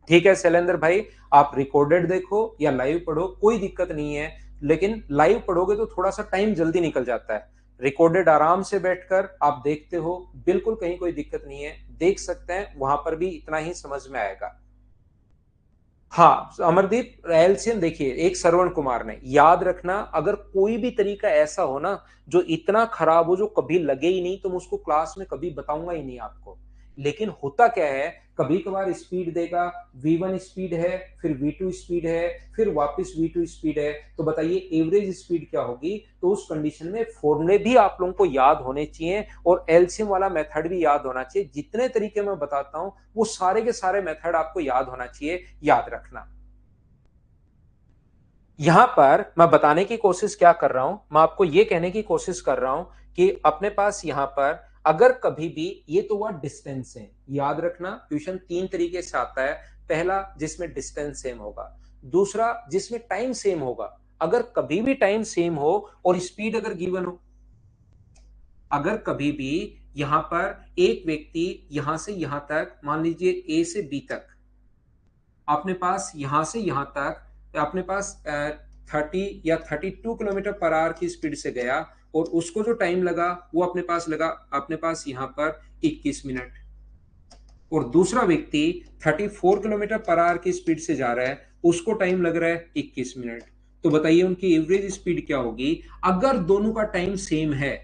ठीक है शैलेंद्र भाई, आप रिकॉर्डेड देखो या लाइव पढ़ो कोई दिक्कत नहीं है, लेकिन लाइव पढ़ोगे तो थोड़ा सा टाइम जल्दी निकल जाता है। रिकॉर्डेड आराम से बैठकर आप देखते हो, बिल्कुल कहीं कोई दिक्कत नहीं है, देख सकते हैं, वहां पर भी इतना ही समझ में आएगा। हाँ अमरदीप, एलसीएम देखिए, एक श्रवण कुमार ने याद रखना, अगर कोई भी तरीका ऐसा हो ना जो इतना खराब हो, जो कभी लगे ही नहीं, तो मैं उसको क्लास में कभी बताऊंगा ही नहीं आपको। लेकिन होता क्या है, कभी कभार स्पीड देगा, V1 स्पीड है, फिर V2 स्पीड है, फिर वापस V2 स्पीड है, तो बताइए एवरेज स्पीड क्या होगी? तो उस कंडीशन में फॉर्मूले भी आप लोगों को याद होने चाहिए और एलसीएम वाला मेथड भी याद होना चाहिए। जितने तरीके मैं बताता हूं वो सारे के सारे मेथड आपको याद होना चाहिए, याद रखना। यहां पर मैं बताने की कोशिश क्या कर रहा हूं, मैं आपको यह कहने की कोशिश कर रहा हूं कि अपने पास यहां पर अगर कभी भी, ये तो हुआ डिस्टेंस है, याद रखना क्वेश्चन 3 तरीके से आता है। पहला जिसमें डिस्टेंस सेम होगा, दूसरा जिसमें टाइम सेम होगा, अगर कभी भी टाइम सेम हो और स्पीड अगर गिवन हो, अगर कभी भी यहां पर एक व्यक्ति यहां से यहां तक, मान लीजिए ए से बी तक, अपने पास यहां से यहां तक अपने पास 30 या 32 किलोमीटर पर आवर की स्पीड से गया, और उसको जो टाइम लगा वो अपने पास लगा अपने पास यहां पर 21 मिनट, और दूसरा व्यक्ति 34 किलोमीटर पर आवर की स्पीड से जा रहा है, उसको टाइम लग रहा है 21 मिनट। तो बताइए उनकी एवरेज स्पीड क्या होगी अगर दोनों का टाइम सेम है?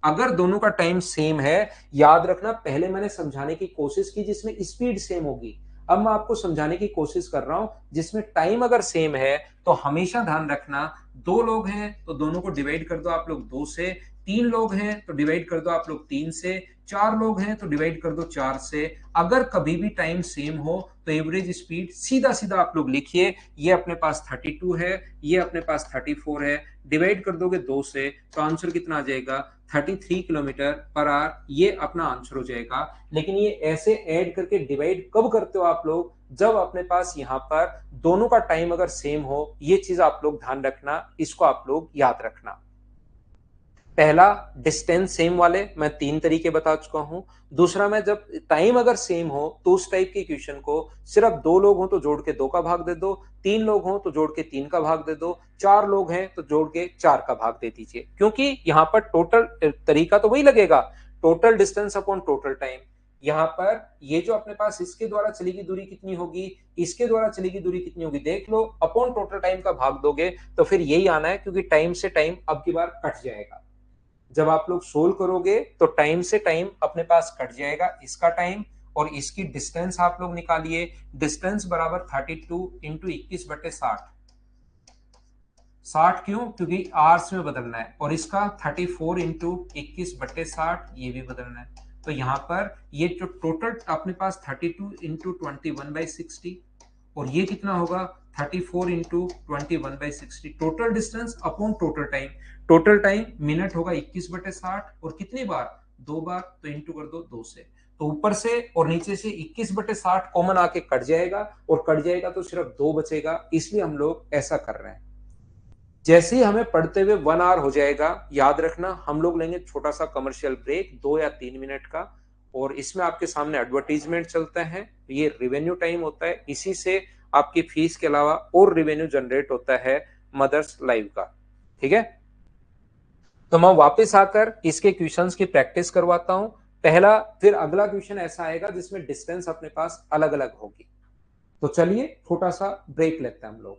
अगर दोनों का टाइम सेम है, याद रखना, पहले मैंने समझाने की कोशिश की जिसमें स्पीड सेम होगी, अब मैं आपको समझाने की कोशिश कर रहा हूं जिसमें टाइम अगर सेम है। तो हमेशा ध्यान रखना, 2 लोग हैं तो दोनों को डिवाइड कर दो आप लोग 2 से, 3 लोग हैं तो डिवाइड कर दो आप लोग 3 से, 4 लोग हैं तो डिवाइड कर दो 4 से। अगर कभी भी टाइम सेम हो तो एवरेज स्पीड सीधा सीधा आप लोग लिखिए, ये अपने पास 32 है, ये अपने पास 34 है, डिवाइड कर दोगे 2 से तो आंसर कितना आ जाएगा? 33 किलोमीटर पर आवर, ये अपना आंसर हो जाएगा। लेकिन ये ऐसे ऐड करके डिवाइड कब करते हो आप लोग? जब अपने पास यहां पर दोनों का टाइम अगर सेम हो, ये चीज आप लोग ध्यान रखना, इसको आप लोग याद रखना। पहला डिस्टेंस सेम वाले मैं 3 तरीके बता चुका हूं। दूसरा, मैं जब टाइम अगर सेम हो तो उस टाइप के क्वेश्चन को सिर्फ 2 लोग हो तो जोड़ के 2 का भाग दे दो, 3 लोग हो तो जोड़ के 3 का भाग दे दो, 4 लोग हैं तो जोड़ के 4 का भाग दे दीजिए, क्योंकि यहां पर टोटल तरीका तो वही लगेगा, total distance upon total time. यहां पर ये जो अपने पास इसके द्वारा चली गई दूरी कितनी होगी, इसके द्वारा चली गई दूरी कितनी होगी, देख लो, अपॉन टोटल टाइम का भाग दोगे तो फिर यही आना है, क्योंकि टाइम से टाइम अब की बार कट जाएगा। जब आप लोग सोल्व करोगे तो टाइम से टाइम अपने पास कट जाएगा, इसका टाइम और इसकी डिस्टेंस आप लोग निकालिए। डिस्टेंस बराबर 32 इंटू 21/60, 60 क्यों? क्योंकि आवर्स में बदलना है, और इसका 34 इंटू 21/60 ये भी बदलना है। तो यहां पर ये जो टोटल अपने पास 32 इंटू 21/60, और ये कितना होगा? 34 into 21/60, total distance upon total time. Total time minute होगा 21/60, और कितनी बार? 2 बार, तो इंटू कर दो 2 से, तो ऊपर से और नीचे से 21/60 कॉमन आके कट जाएगा, और कट जाएगा तो सिर्फ 2 बचेगा, इसलिए हम लोग ऐसा कर रहे हैं। जैसे ही हमें पढ़ते हुए 1 आवर हो जाएगा, याद रखना हम लोग लेंगे छोटा सा कमर्शियल ब्रेक 2 या 3 मिनट का, और इसमें आपके सामने एडवर्टीजमेंट चलते हैं, ये रेवेन्यू टाइम होता है, इसी से आपकी फीस के अलावा और रेवेन्यू जनरेट होता है मदर्स लाइव का। ठीक है, तो मैं वापस आकर इसके क्वेश्चंस की प्रैक्टिस करवाता हूं। पहला, फिर अगला क्वेश्चन ऐसा आएगा जिसमें डिस्टेंस अपने पास अलग अलग होगी। तो चलिए छोटा सा ब्रेक लेते हैं हम लोग।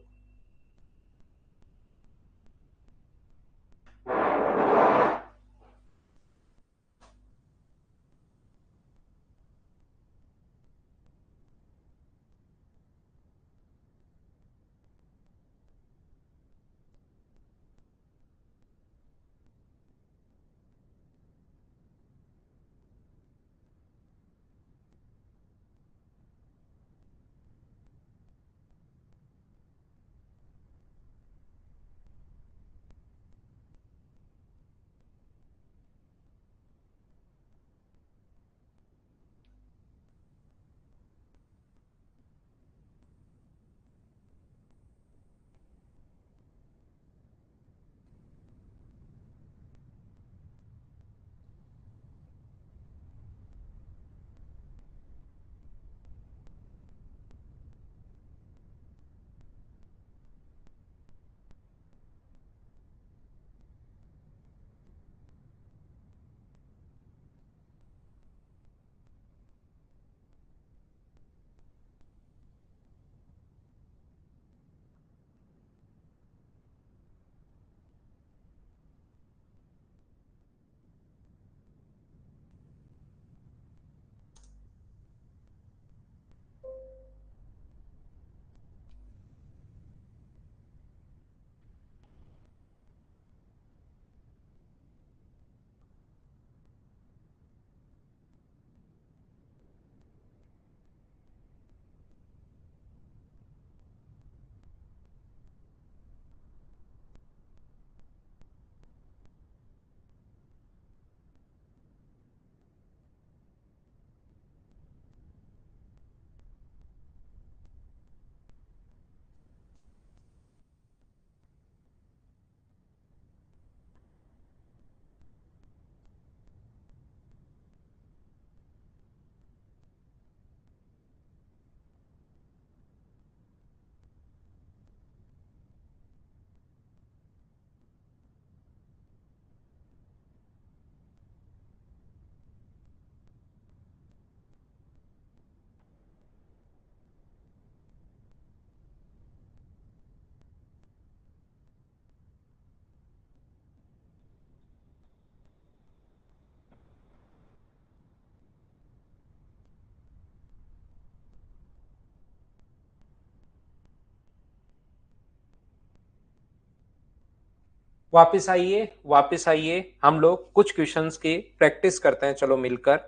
वापस आइए, वापस आइए, हम लोग कुछ क्वेश्चंस की प्रैक्टिस करते हैं चलो मिलकर।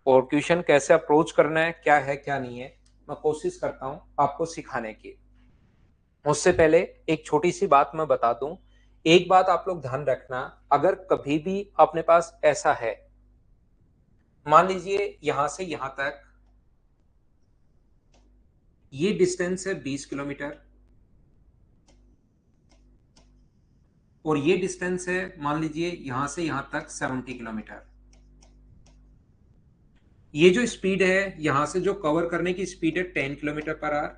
और क्वेश्चन कैसे अप्रोच करना है, क्या है क्या नहीं है, मैं कोशिश करता हूं आपको सिखाने की। उससे पहले एक छोटी सी बात मैं बता दूं। एक बात आप लोग ध्यान रखना, अगर कभी भी अपने पास ऐसा है, मान लीजिए यहां से यहां तक ये डिस्टेंस है 20 किलोमीटर, और ये डिस्टेंस है मान लीजिए यहां से यहां तक 70 किलोमीटर। ये जो स्पीड है, यहां से जो कवर करने की स्पीड है 10 किलोमीटर पर आवर,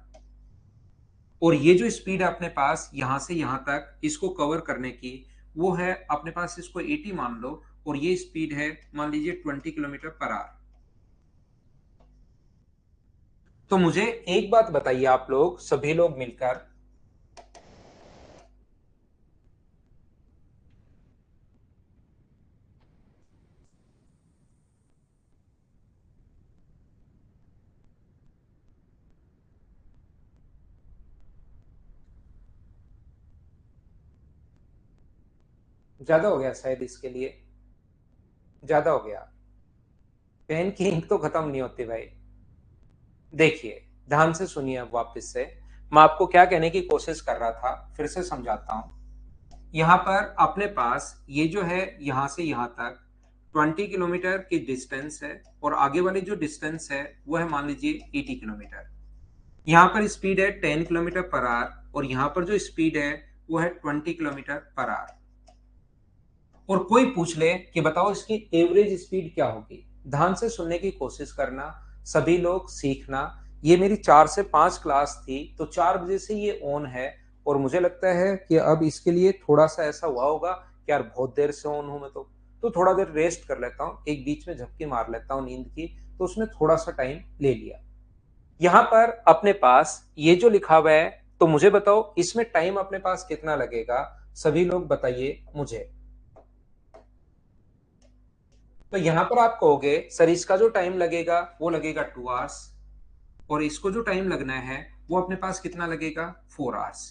और ये जो स्पीड है अपने पास यहां से यहां तक इसको कवर करने की, वो है अपने पास, इसको 80 मान लो, और ये स्पीड है मान लीजिए 20 किलोमीटर पर आवर। तो मुझे एक बात बताइए आप लोग सभी लोग मिलकर, ज्यादा हो गया शायद इसके लिए, ज्यादा हो गया। पेन की इंक तो खत्म नहीं होती भाई। देखिए, ध्यान से सुनिए अब वापस से, मैं आपको क्या कहने की कोशिश कर रहा था फिर से समझाता हूं। यहाँ पर अपने पास ये जो है यहां से यहां तक 20 किलोमीटर की डिस्टेंस है, और आगे वाली जो डिस्टेंस है वो है मान लीजिए 80 किलोमीटर। यहाँ पर स्पीड है 10 किलोमीटर पर आवर, और यहाँ पर जो स्पीड है वो है 20 किलोमीटर पर आवर। और कोई पूछ ले कि बताओ इसकी एवरेज स्पीड क्या होगी, ध्यान से सुनने की कोशिश करना, सभी लोग सीखना। ये मेरी 4 से 5 क्लास थी, तो 4 बजे से ये ऑन है और मुझे लगता है कि अब इसके लिए थोड़ा सा ऐसा हुआ होगा कि यार बहुत देर से ऑन हूं मैं, तो थोड़ा देर रेस्ट कर लेता हूँ, एक बीच में झपकी मार लेता हूँ नींद की, तो उसने थोड़ा सा टाइम ले लिया। यहाँ पर अपने पास ये जो लिखा हुआ है, तो मुझे बताओ इसमें टाइम अपने पास कितना लगेगा, सभी लोग बताइए मुझे। तो यहां पर आप कहोगे सर इसका जो टाइम लगेगा वो लगेगा 2 आवर्स, और इसको जो टाइम लगना है वो अपने पास कितना लगेगा 4 आवर्स।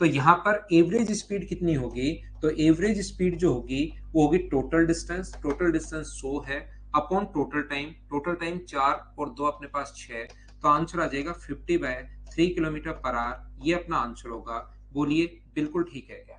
तो यहाँ पर एवरेज स्पीड कितनी होगी, तो एवरेज स्पीड जो होगी वो होगी टोटल डिस्टेंस 100 है, अपॉन टोटल टाइम 4 और 2 अपने पास 6, तो आंसर आ जाएगा 50/3 किलोमीटर पर आवर, ये अपना आंसर होगा। बोलिए बिल्कुल ठीक है क्या?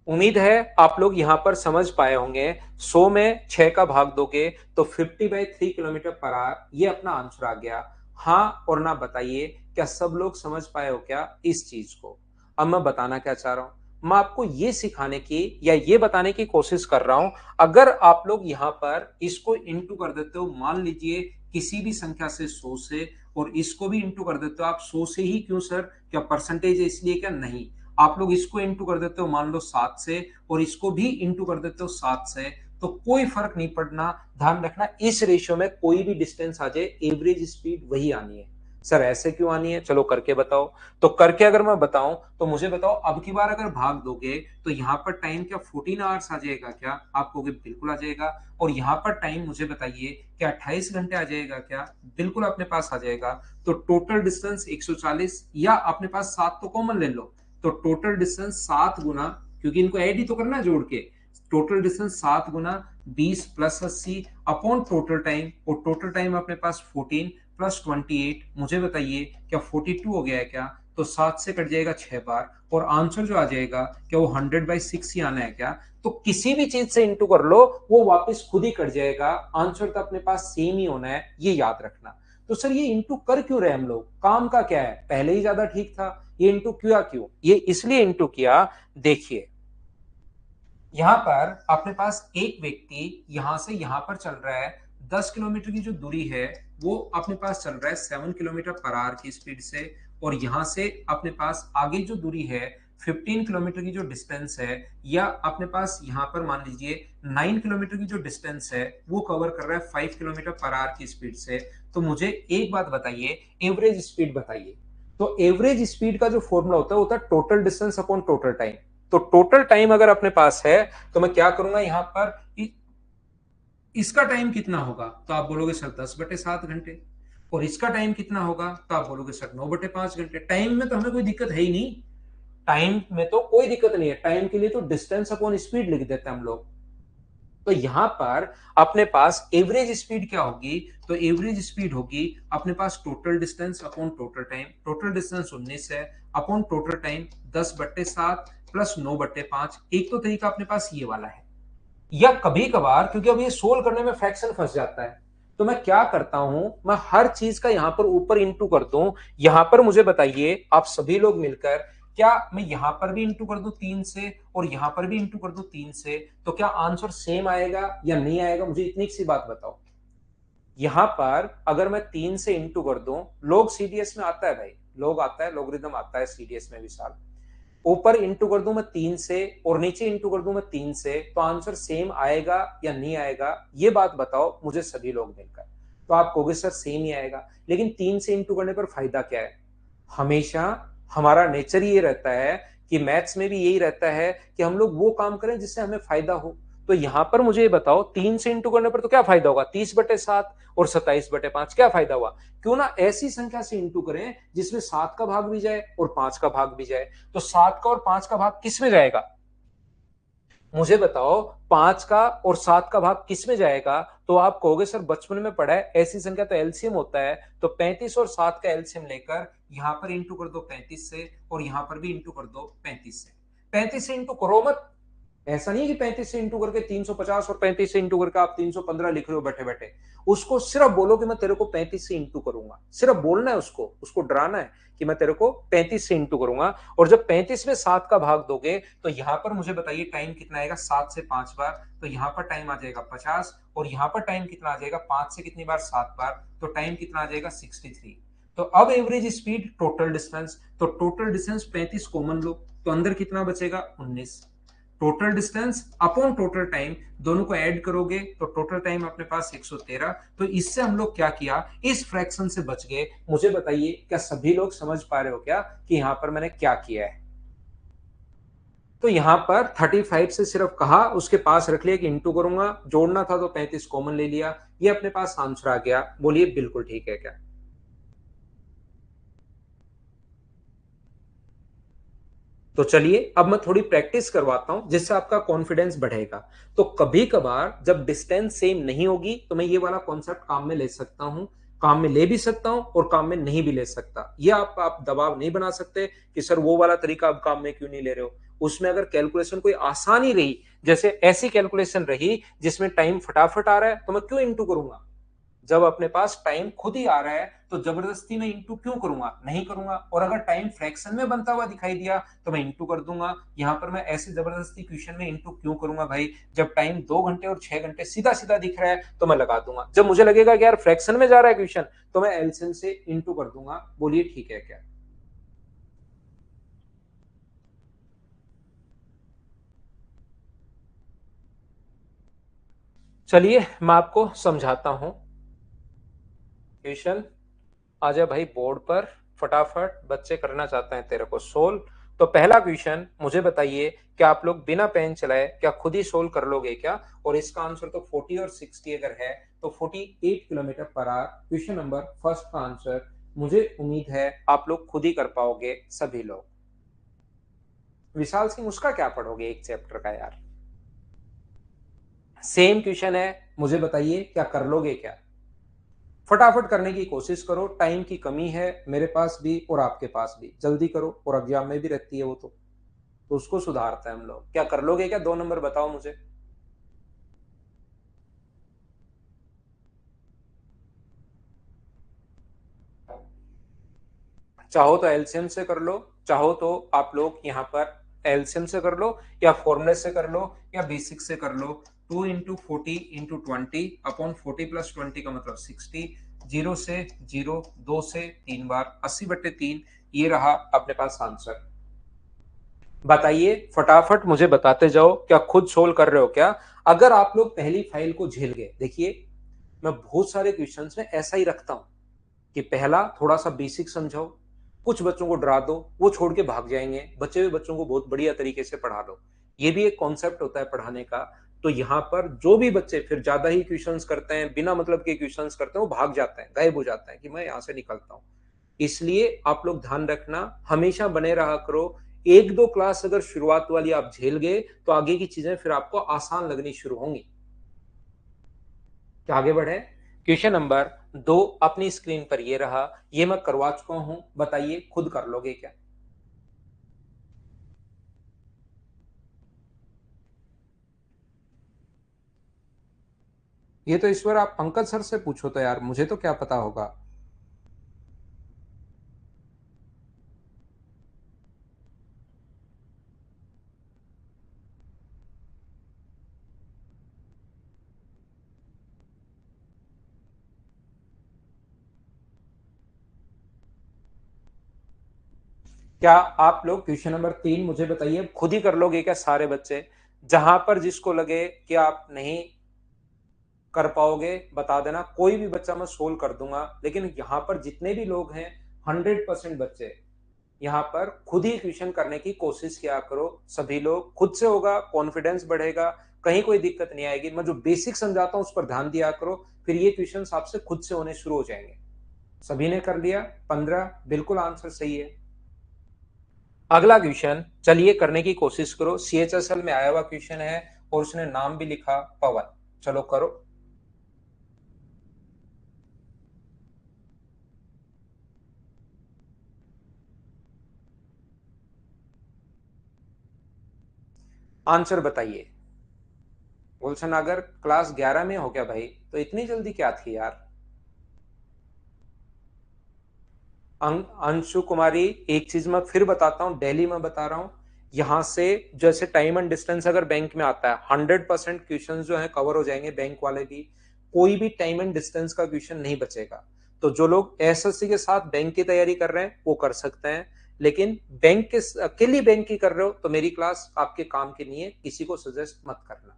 उम्मीद है आप लोग यहां पर समझ पाए होंगे। 100 में 6 का भाग दोगे तो 50/3 किलोमीटर पर आवर, ये अपना आंसर आ गया। हाँ और ना बताइए, क्या सब लोग समझ पाए हो क्या इस चीज को? अब मैं बताना क्या चाह रहा हूं, मैं आपको ये सिखाने की या ये बताने की कोशिश कर रहा हूं, अगर आप लोग यहां पर इसको इंटू कर देते हो, मान लीजिए किसी भी संख्या से 100 से, और इसको भी इंटू कर देते हो आप 100 से ही, क्यों सर, क्या परसेंटेज है इसलिए क्या? नहीं, आप लोग इसको इंटू कर देते हो मान लो 7 से, और इसको भी इंटू कर देते हो 7 से, तो कोई फर्क नहीं पड़ना। ध्यान रखना इस रेशियो में कोई भी डिस्टेंस आ जाए, एवरेज स्पीड वही आनी है। सर ऐसे क्यों आनी है, चलो करके बताओ। तो करके अगर मैं बताऊं तो मुझे बताओ, अब की बार अगर भाग दोगे तो यहां पर टाइम क्या 14 आवर्स आ जाएगा क्या? आप कहोगे बिल्कुल आ जाएगा। और यहां पर टाइम मुझे बताइए क्या 28 घंटे आ जाएगा क्या? बिल्कुल अपने पास आ जाएगा। तो टोटल डिस्टेंस 140, या अपने पास 7 तो कॉमन ले लो, तो टोटल डिस्टेंस 7 गुना, क्योंकि इनको ऐड ही तो करना है जोड़ के, टोटल डिस्टेंस 7 गुना 20 + 80 अपॉन टोटल टाइम, और टोटल टाइम अपने पास 14 + 28, मुझे बताइए क्या 42 हो गया है क्या? तो 7 से कट जाएगा 6 बार, और आंसर जो आ जाएगा क्या वो 100/6 ही आना है क्या? तो किसी भी चीज से इंटू कर लो, वो वापस खुद ही कट जाएगा, आंसर तो अपने पास सेम ही होना है, ये याद रखना। तो सर ये इंटू कर क्यों रहे हम लोग, काम का क्या है, पहले ही ज्यादा ठीक था, ये इंटू किया क्यों? ये इसलिए इंटू किया, देखिए यहां पर अपने पास एक व्यक्ति यहां से यहां पर चल रहा है, 10 किलोमीटर की जो दूरी है वो अपने पास चल रहा है 7 किलोमीटर पर आवर की स्पीड से, और यहां से अपने पास आगे जो दूरी है 15 किलोमीटर की जो डिस्टेंस है, या अपने पास यहां पर मान लीजिए 9 किलोमीटर की जो डिस्टेंस है वो कवर कर रहा है 5 किलोमीटर पर आवर की स्पीड से। तो मुझे एक बात बताइए, एवरेज स्पीड बताइए। तो एवरेज स्पीड का जो फॉर्मूला होता है total distance upon total time. तो टोटल टाइम अगर अपने पास है तो मैं क्या करूंगा यहां पर, इसका टाइम कितना होगा, तो आप बोलोगे सर 10/7 घंटे, और इसका टाइम कितना होगा, तो आप बोलोगे सर 9/5 घंटे। टाइम में तो हमें कोई दिक्कत है ही नहीं, टाइम में तो कोई दिक्कत नहीं है, टाइम के लिए तो डिस्टेंस अपॉन स्पीड लिख देते हैं हम लोग। तो यहां पर अपने पास एवरेज स्पीड क्या होगी, तो एवरेज स्पीड होगी अपने पास total distance upon total time, total distance 19 है, अपॉन टोटल टाइम 10/7 + 9/5। एक तो तरीका अपने पास ये वाला है, या कभी कभार क्योंकि अब ये सोल्व करने में फ्रैक्शन फंस जाता है, तो मैं क्या करता हूं, मैं हर चीज का यहां पर ऊपर इंटू कर दूं। यहां पर मुझे बताइए आप सभी लोग मिलकर, क्या मैं यहां पर भी इंटू कर दूं 3 से, और यहां पर भी इंटू कर दूं 3 से, तो क्या आंसर सेम आएगा या नहीं आएगा? मुझे इतनी सी बात बताओ। यहां पर अगर मैं 3 से इंटू कर दूं, लोग सीडीएस में आता है भाई, लोग आता है, लोगरिदम आता है सीडीएस में विशाल, ऊपर इंटू कर दूं मैं 3 से और नीचे इंटू कर दूं मैं 3 से, तो आंसर सेम आएगा या नहीं आएगा, ये बात बताओ मुझे सभी लोग मिलकर। तो आप कहोगे सर सेम ही आएगा, लेकिन 3 से इंटू करने पर फायदा क्या है? हमेशा हमारा नेचर ये रहता है कि मैथ्स में भी यही रहता है कि हम लोग वो काम करें जिससे हमें फायदा हो। तो यहां पर मुझे ये बताओ, 3 से इंटू करने पर तो क्या फायदा होगा, 30/7 और 27/5, क्या फायदा हुआ? क्यों ना ऐसी संख्या से इंटू करें जिसमें 7 का भाग भी जाए और 5 का भाग भी जाए। तो 7 का और 5 का भाग किस में जाएगा, मुझे बताओ, 5 का और 7 का भाग किस में जाएगा? तो आप कहोगे सर बचपन में पढ़ा है, ऐसी संख्या तो एलसीएम होता है, तो 35 और 7 का एलसीएम लेकर यहां पर इंटू कर दो 35 से, और यहां पर भी इंटू कर दो 35 से। 35 से इंटू करो मत, ऐसा नहीं है कि 35 से इंटू करके 350 और 35 से इंटू करके आप 315 लिख रहे हो बैठे बैठे। उसको सिर्फ बोलो कि मैं तेरे को 35 से इंटू करूंगा, सिर्फ बोलना है उसको, उसको डराना है कि मैं तेरे को 35 से इंटू करूंगा। और जब 35 में 7 का भाग दोगे तो यहां पर मुझे बताइए टाइम कितना आएगा, 7 से 5 बार, तो यहां पर टाइम आ जाएगा 50। और यहां पर टाइम कितना आ जाएगा, 5 से कितनी बार, 7 बार, तो टाइम कितना आ जाएगा 63। तो अब एवरेज स्पीड टोटल डिस्टेंस, तो टोटल डिस्टेंस 35 कॉमन लो तो अंदर कितना बचेगा 19। Total distance upon total time दोनों को ऐड करोगे तो टोटल टाइम अपने पास 113। तो इससे हम लोग क्या किया, इस फ्रैक्शन से बच गए। मुझे बताइए क्या सभी लोग समझ पा रहे हो क्या कि यहां पर मैंने क्या किया है। तो यहां पर 35 से सिर्फ कहा, उसके पास रख लिया कि इंटू करूंगा, जोड़ना था तो 35 कॉमन ले लिया, ये अपने पास आंसर आ गया। बोलिए बिल्कुल ठीक है क्या। तो चलिए अब मैं थोड़ी प्रैक्टिस करवाता हूं जिससे आपका कॉन्फिडेंस बढ़ेगा। तो कभी कभार जब डिस्टेंस सेम नहीं होगी तो मैं ये वाला कॉन्सेप्ट काम में ले सकता हूं, काम में ले भी सकता हूं और काम में नहीं भी ले सकता। ये आप दबाव नहीं बना सकते कि सर वो वाला तरीका अब काम में क्यों नहीं ले रहे हो। उसमें अगर कैलकुलेशन कोई आसानी रही, जैसे ऐसी कैलकुलेशन रही जिसमें टाइम फटाफट आ रहा है, तो मैं क्यों इंटू करूंगा। जब अपने पास टाइम खुद ही आ रहा है तो जबरदस्ती मैं इंटू क्यों करूंगा, नहीं करूंगा। और अगर टाइम फ्रैक्शन में बनता हुआ दिखाई दिया तो मैं इंटू कर दूंगा। यहां पर मैं ऐसे जबरदस्ती क्वेश्चन में इंटू क्यों करूंगा भाई। जब टाइम 2 घंटे और 6 घंटे सीधा सीधा दिख रहा है तो मैं लगा दूंगा। जब मुझे लगेगा कि यार फ्रैक्शन में जा रहा है क्वेश्चन तो मैं एलसीएम से इंटू कर दूंगा। बोलिए ठीक है क्या। चलिए मैं आपको समझाता हूं क्वेश्चन। आ जा भाई बोर्ड पर, फटाफट बच्चे करना चाहते हैं तेरे को सोल्व। तो पहला क्वेश्चन मुझे बताइए, क्या आप लोग बिना पेन चलाए क्या खुद ही सोल्व कर लोगे क्या। और इसका आंसर तो 40 और 60 अगर है तो 48 kilometre per our. Question number first का आंसर मुझे उम्मीद है आप लोग खुद ही कर पाओगे सभी लोग। विशाल सिंह उसका क्या पढ़ोगे एक चैप्टर का यार। सेम क्वेश्चन है, मुझे बताइए क्या कर लोगे क्या। फटाफट करने की कोशिश करो, टाइम की कमी है मेरे पास भी और आपके पास भी, जल्दी करो। और एग्जाम में भी रहती है वो तो उसको सुधारते हैं हम लोग। क्या कर लोगे क्या, 2 नंबर बताओ मुझे। चाहो तो एलसीएम से कर लो, चाहो तो आप लोग यहाँ पर एलसीएम से कर लो, या फॉर्मूले से कर लो, या बेसिक से कर लो। 2 इंटू 40 इंटू 20 अपॉन 40 प्लस 20 का मतलब 60। जीरो से जीरो, 2 से 3 बार, 80/3। ये रहा अपने पास आंसर। बताइए फटाफट मुझे बताते जाओ, क्या खुद सोल्व कर रहे हो क्या। अगर आप लोग पहली फाइल को झेल गए, देखिए मैं बहुत सारे क्वेश्चंस में ऐसा ही रखता हूं कि पहला थोड़ा सा बेसिक समझाओ, कुछ बच्चों को डरा दो, वो छोड़ के भाग जाएंगे, बचे हुए बच्चों को बहुत बढ़िया तरीके से पढ़ा लो। ये भी एक कॉन्सेप्ट होता है पढ़ाने का। तो यहाँ पर जो भी बच्चे फिर ज्यादा ही क्वेश्चंस करते हैं, बिना मतलब के क्वेश्चंस करते हैं, वो भाग जाते हैं, गायब हो जाते हैं कि मैं यहाँ से निकलता हूँ। इसलिए आप लोग ध्यान रखना, हमेशा बने रहा करो। एक दो क्लास अगर शुरुआत वाली आप झेल गए तो आगे की चीजें फिर आपको आसान लगनी शुरू होंगी। तो आगे बढ़े। क्वेश्चन नंबर 2 अपनी स्क्रीन पर ये रहा, ये मैं करवा चुका हूं, बताइए खुद कर लोगे क्या। ये तो ईश्वर आप पंकज सर से पूछो तो यार, मुझे तो क्या पता होगा। क्या आप लोग क्वेश्चन नंबर 3 मुझे बताइए खुद ही कर लोगे क्या सारे बच्चे। जहां पर जिसको लगे कि आप नहीं कर पाओगे बता देना, कोई भी बच्चा मैं सोल्व कर दूंगा। लेकिन यहाँ पर जितने भी लोग हैं 100% बच्चे यहाँ पर खुद ही क्वेश्चन करने की कोशिश किया करो। सभी लोग खुद से होगा, कॉन्फिडेंस बढ़ेगा, कहीं कोई दिक्कत नहीं आएगी। मैं जो बेसिक समझाता हूँ उस पर ध्यान दिया करो, फिर ये क्वेश्चन आपसे खुद से होने शुरू हो जाएंगे। सभी ने कर लिया 15, बिल्कुल आंसर सही है। अगला क्वेश्चन चलिए करने की कोशिश करो, सीएचएसएल में आया हुआ क्वेश्चन है और उसने नाम भी लिखा पवन। चलो करो। आंसर बताइए। गुलशन अगर क्लास 11 में हो क्या भाई, तो इतनी जल्दी क्या थी यार। अंशु कुमारी, एक चीज मैं फिर बताता हूँ, दिल्ली में बता रहा हूँ, यहाँ से जैसे टाइम एंड डिस्टेंस अगर बैंक में आता है 100% क्वेश्चन जो है कवर हो जाएंगे, बैंक वाले भी, कोई भी टाइम एंड डिस्टेंस का क्वेश्चन नहीं बचेगा। तो जो लोग एसएससी के साथ बैंक की तैयारी कर रहे हैं वो कर सकते हैं, लेकिन बैंक के अकेली बैंक की कर रहे हो तो मेरी क्लास आपके काम की नहीं है, किसी को सजेस्ट मत करना।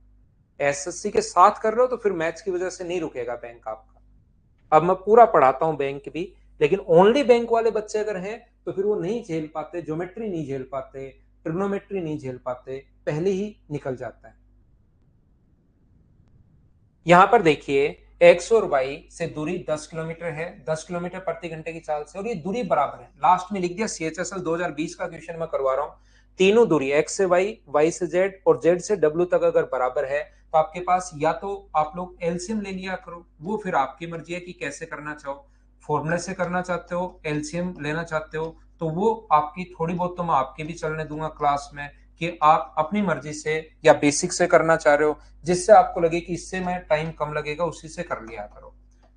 एसएससी के साथ कर रहे हो तो फिर मैथ्स की वजह से नहीं रुकेगा बैंक आपका। अब मैं पूरा पढ़ाता हूं बैंक भी, लेकिन ओनली बैंक वाले बच्चे अगर हैं तो फिर वो नहीं झेल पाते, ज्योमेट्री नहीं झेल पाते, ट्रिग्नोमेट्री नहीं झेल पाते, पहले ही निकल जाता है। यहां पर देखिए, एक्स और वाई से दूरी 10 किलोमीटर है, 10 किलोमीटर प्रति घंटे की चाल से, और ये दूरी बराबर है। लास्ट में लिख दिया, सीएचएसएल 2020 का क्वेश्चन मैं करवा रहा हूं। तीनों दूरी एक्स से वाई, वाई से जेड और जेड से डब्ल्यू तक अगर बराबर है तो आपके पास या तो आप लोग एलसीएम ले लिया करो, वो फिर आपकी मर्जी है कि कैसे करना चाहो, फॉर्मूले से करना चाहते हो, एलसीएम लेना चाहते हो, तो वो आपकी थोड़ी बहुत तो मैं आपकी भी चलने दूंगा क्लास में, कि आप अपनी मर्जी से या बेसिक से करना चाह रहे हो, जिससे आपको लगे कि इससे मैं टाइम कम लगेगा उसी से कर लिया करो।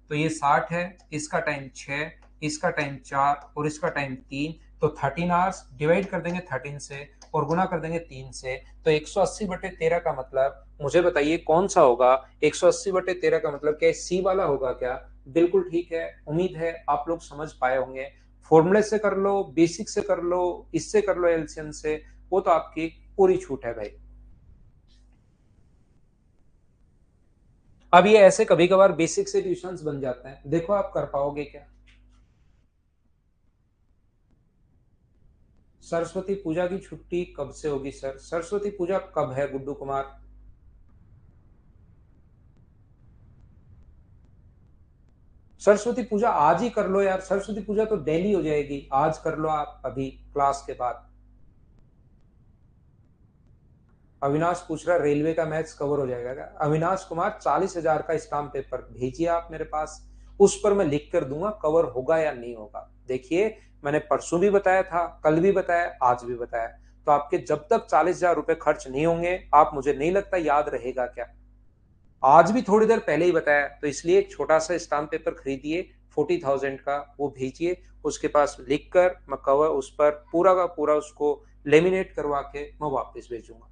तो ये 60 है, इसका टाइम 6, इसका टाइम 4 और इसका टाइम 3, तो 13 आवर्स डिवाइड कर देंगे 13 से और गुना कर देंगे 3 से, तो 180/13 का मतलब मुझे बताइए कौन सा होगा। 180/13 का मतलब क्या सी वाला होगा क्या? बिल्कुल ठीक है, उम्मीद है आप लोग समझ पाए होंगे। फॉर्मूले से कर लो, बेसिक से कर लो, इससे कर लो, एलसीएम से, वो तो आपकी पूरी छूट है भाई। अब ये ऐसे कभी कभार बेसिक से ट्यूशंस बन जाते हैं, देखो आप कर पाओगे क्या। सरस्वती पूजा की छुट्टी कब से होगी सर? सरस्वती पूजा कब है गुड्डू कुमार? सरस्वती पूजा आज ही कर लो यार, सरस्वती पूजा तो डेली हो जाएगी, आज कर लो आप अभी क्लास के बाद। अविनाश पूछ रहा रेलवे का मैथ्स कवर हो जाएगा क्या? अविनाश कुमार, 40,000 का स्टाम्प पेपर भेजिए आप मेरे पास, उस पर मैं लिख कर दूंगा कवर होगा या नहीं होगा। देखिए, मैंने परसों भी बताया था, कल भी बताया, आज भी बताया, तो आपके जब तक 40,000 रुपए खर्च नहीं होंगे, आप मुझे नहीं लगता याद रहेगा क्या। आज भी थोड़ी देर पहले ही बताया, तो इसलिए एक छोटा सा स्टाम्प पेपर खरीदिए 40,000 का, वो भेजिए, उसके पास लिख कर मैं कवर उस पर पूरा का पूरा उसको लेमिनेट करवा के मैं वापस भेजूंगा,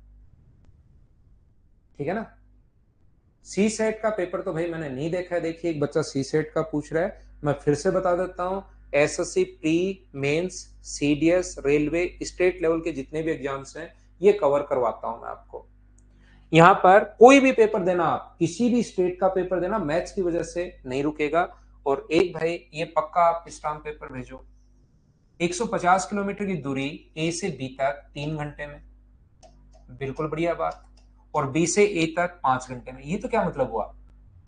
ठीक है ना। सी सेट का पेपर तो भाई मैंने नहीं देखा है। देखिए, एक बच्चा सी सेट का पूछ रहा है, मैं फिर से बता देता हूँ। SSC pre, mains, CDS, railway, state level के जितने भी एग्जाम्स हैं ये कवर करवाता हूं मैं आपको। यहाँ पर कोई भी पेपर देना, आप किसी भी स्टेट का पेपर देना, मैथ्स की वजह से नहीं रुकेगा। और एक भाई ये पक्का आप स्टाम्प पेपर भेजो, 150 किलोमीटर की दूरी ए से बी तक 3 घंटे में, बिल्कुल बढ़िया बात। और बी से ए तक 5 घंटे में, ये तो क्या मतलब हुआ?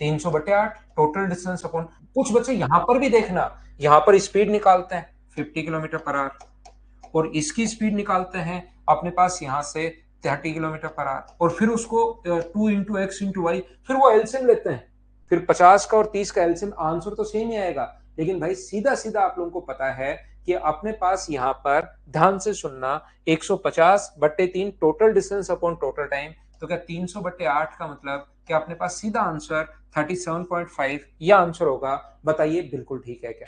300/8 टोटल डिस्टेंस अपॉन, कुछ बच्चे यहां पर भी देखना, यहां पर स्पीड निकालते हैं 50 किलोमीटर पर आवर, और इसकी स्पीड निकालते हैं अपने पास यहां से 30 किलोमीटर पर आवर, और फिर उसको 2 × x × y, फिर वो एलसीएम लेते हैं, फिर 50 का और 30 का एलसीएम, आंसर तो सेम ही आएगा। लेकिन भाई सीधा सीधा आप लोगों को पता है कि अपने पास यहां पर, ध्यान से सुनना, 150/3 total distance upon total time, तो क्या 300/8 का मतलब क्या अपने पास सीधा आंसर 37.5 यह आंसर होगा? बताइए बिल्कुल ठीक है क्या।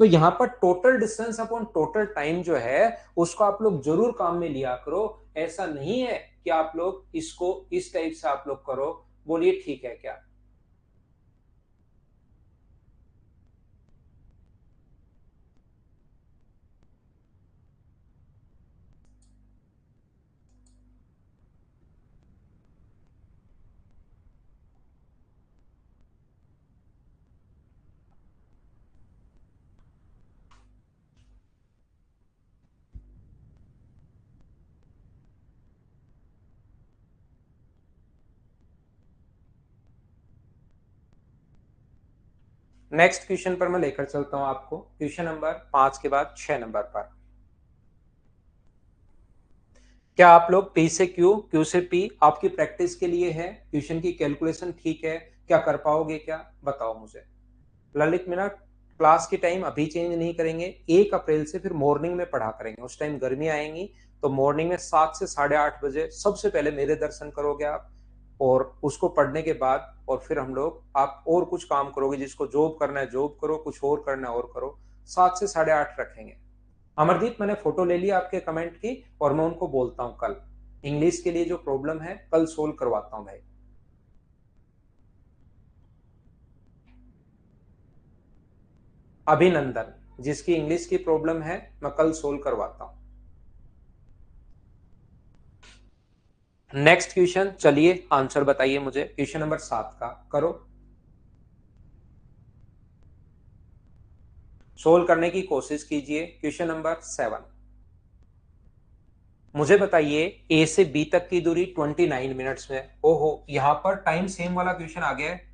तो यहां पर total distance upon total time जो है उसको आप लोग जरूर काम में लिया करो। ऐसा नहीं है कि आप लोग इसको इस टाइप से आप लोग करो। बोलिए ठीक है क्या? नेक्स्ट क्वेश्चन पर मैं लेकर चलता हूं आपको, क्वेश्चन नंबर 5 के बाद 6 नंबर पर। क्या आप लोग पी से क्यू, क्यू से पी आपकी प्रैक्टिस के लिए है? क्वेश्चन की कैलकुलेशन ठीक है क्या? कर पाओगे क्या? बताओ मुझे। ललित मीना, क्लास की टाइम अभी चेंज नहीं करेंगे, 1 अप्रैल से फिर मॉर्निंग में पढ़ा करेंगे। उस टाइम गर्मी आएंगी तो मॉर्निंग में 7 से 8:30 बजे सबसे पहले मेरे दर्शन करोगे आप, और उसको पढ़ने के बाद और फिर हम लोग, आप और कुछ काम करोगे, जिसको जॉब करना है जॉब करो, कुछ और करना है और करो। 7 से 8:30 रखेंगे। अमरदीप, मैंने फोटो ले ली आपके कमेंट की, और मैं उनको बोलता हूँ कल इंग्लिश के लिए जो प्रॉब्लम है कल सोल्व करवाता हूँ भाई। अभिनंदन, जिसकी इंग्लिश की प्रॉब्लम है मैं कल सोल्व करवाता हूं। नेक्स्ट क्वेश्चन, चलिए आंसर बताइए मुझे, क्वेश्चन नंबर 7 का करो। सोल्व करने की कोशिश कीजिए। क्वेश्चन नंबर 7, मुझे बताइए ए से बी तक की दूरी 29 मिनट्स में। ओहो, यहां पर टाइम सेम वाला क्वेश्चन आ गया है।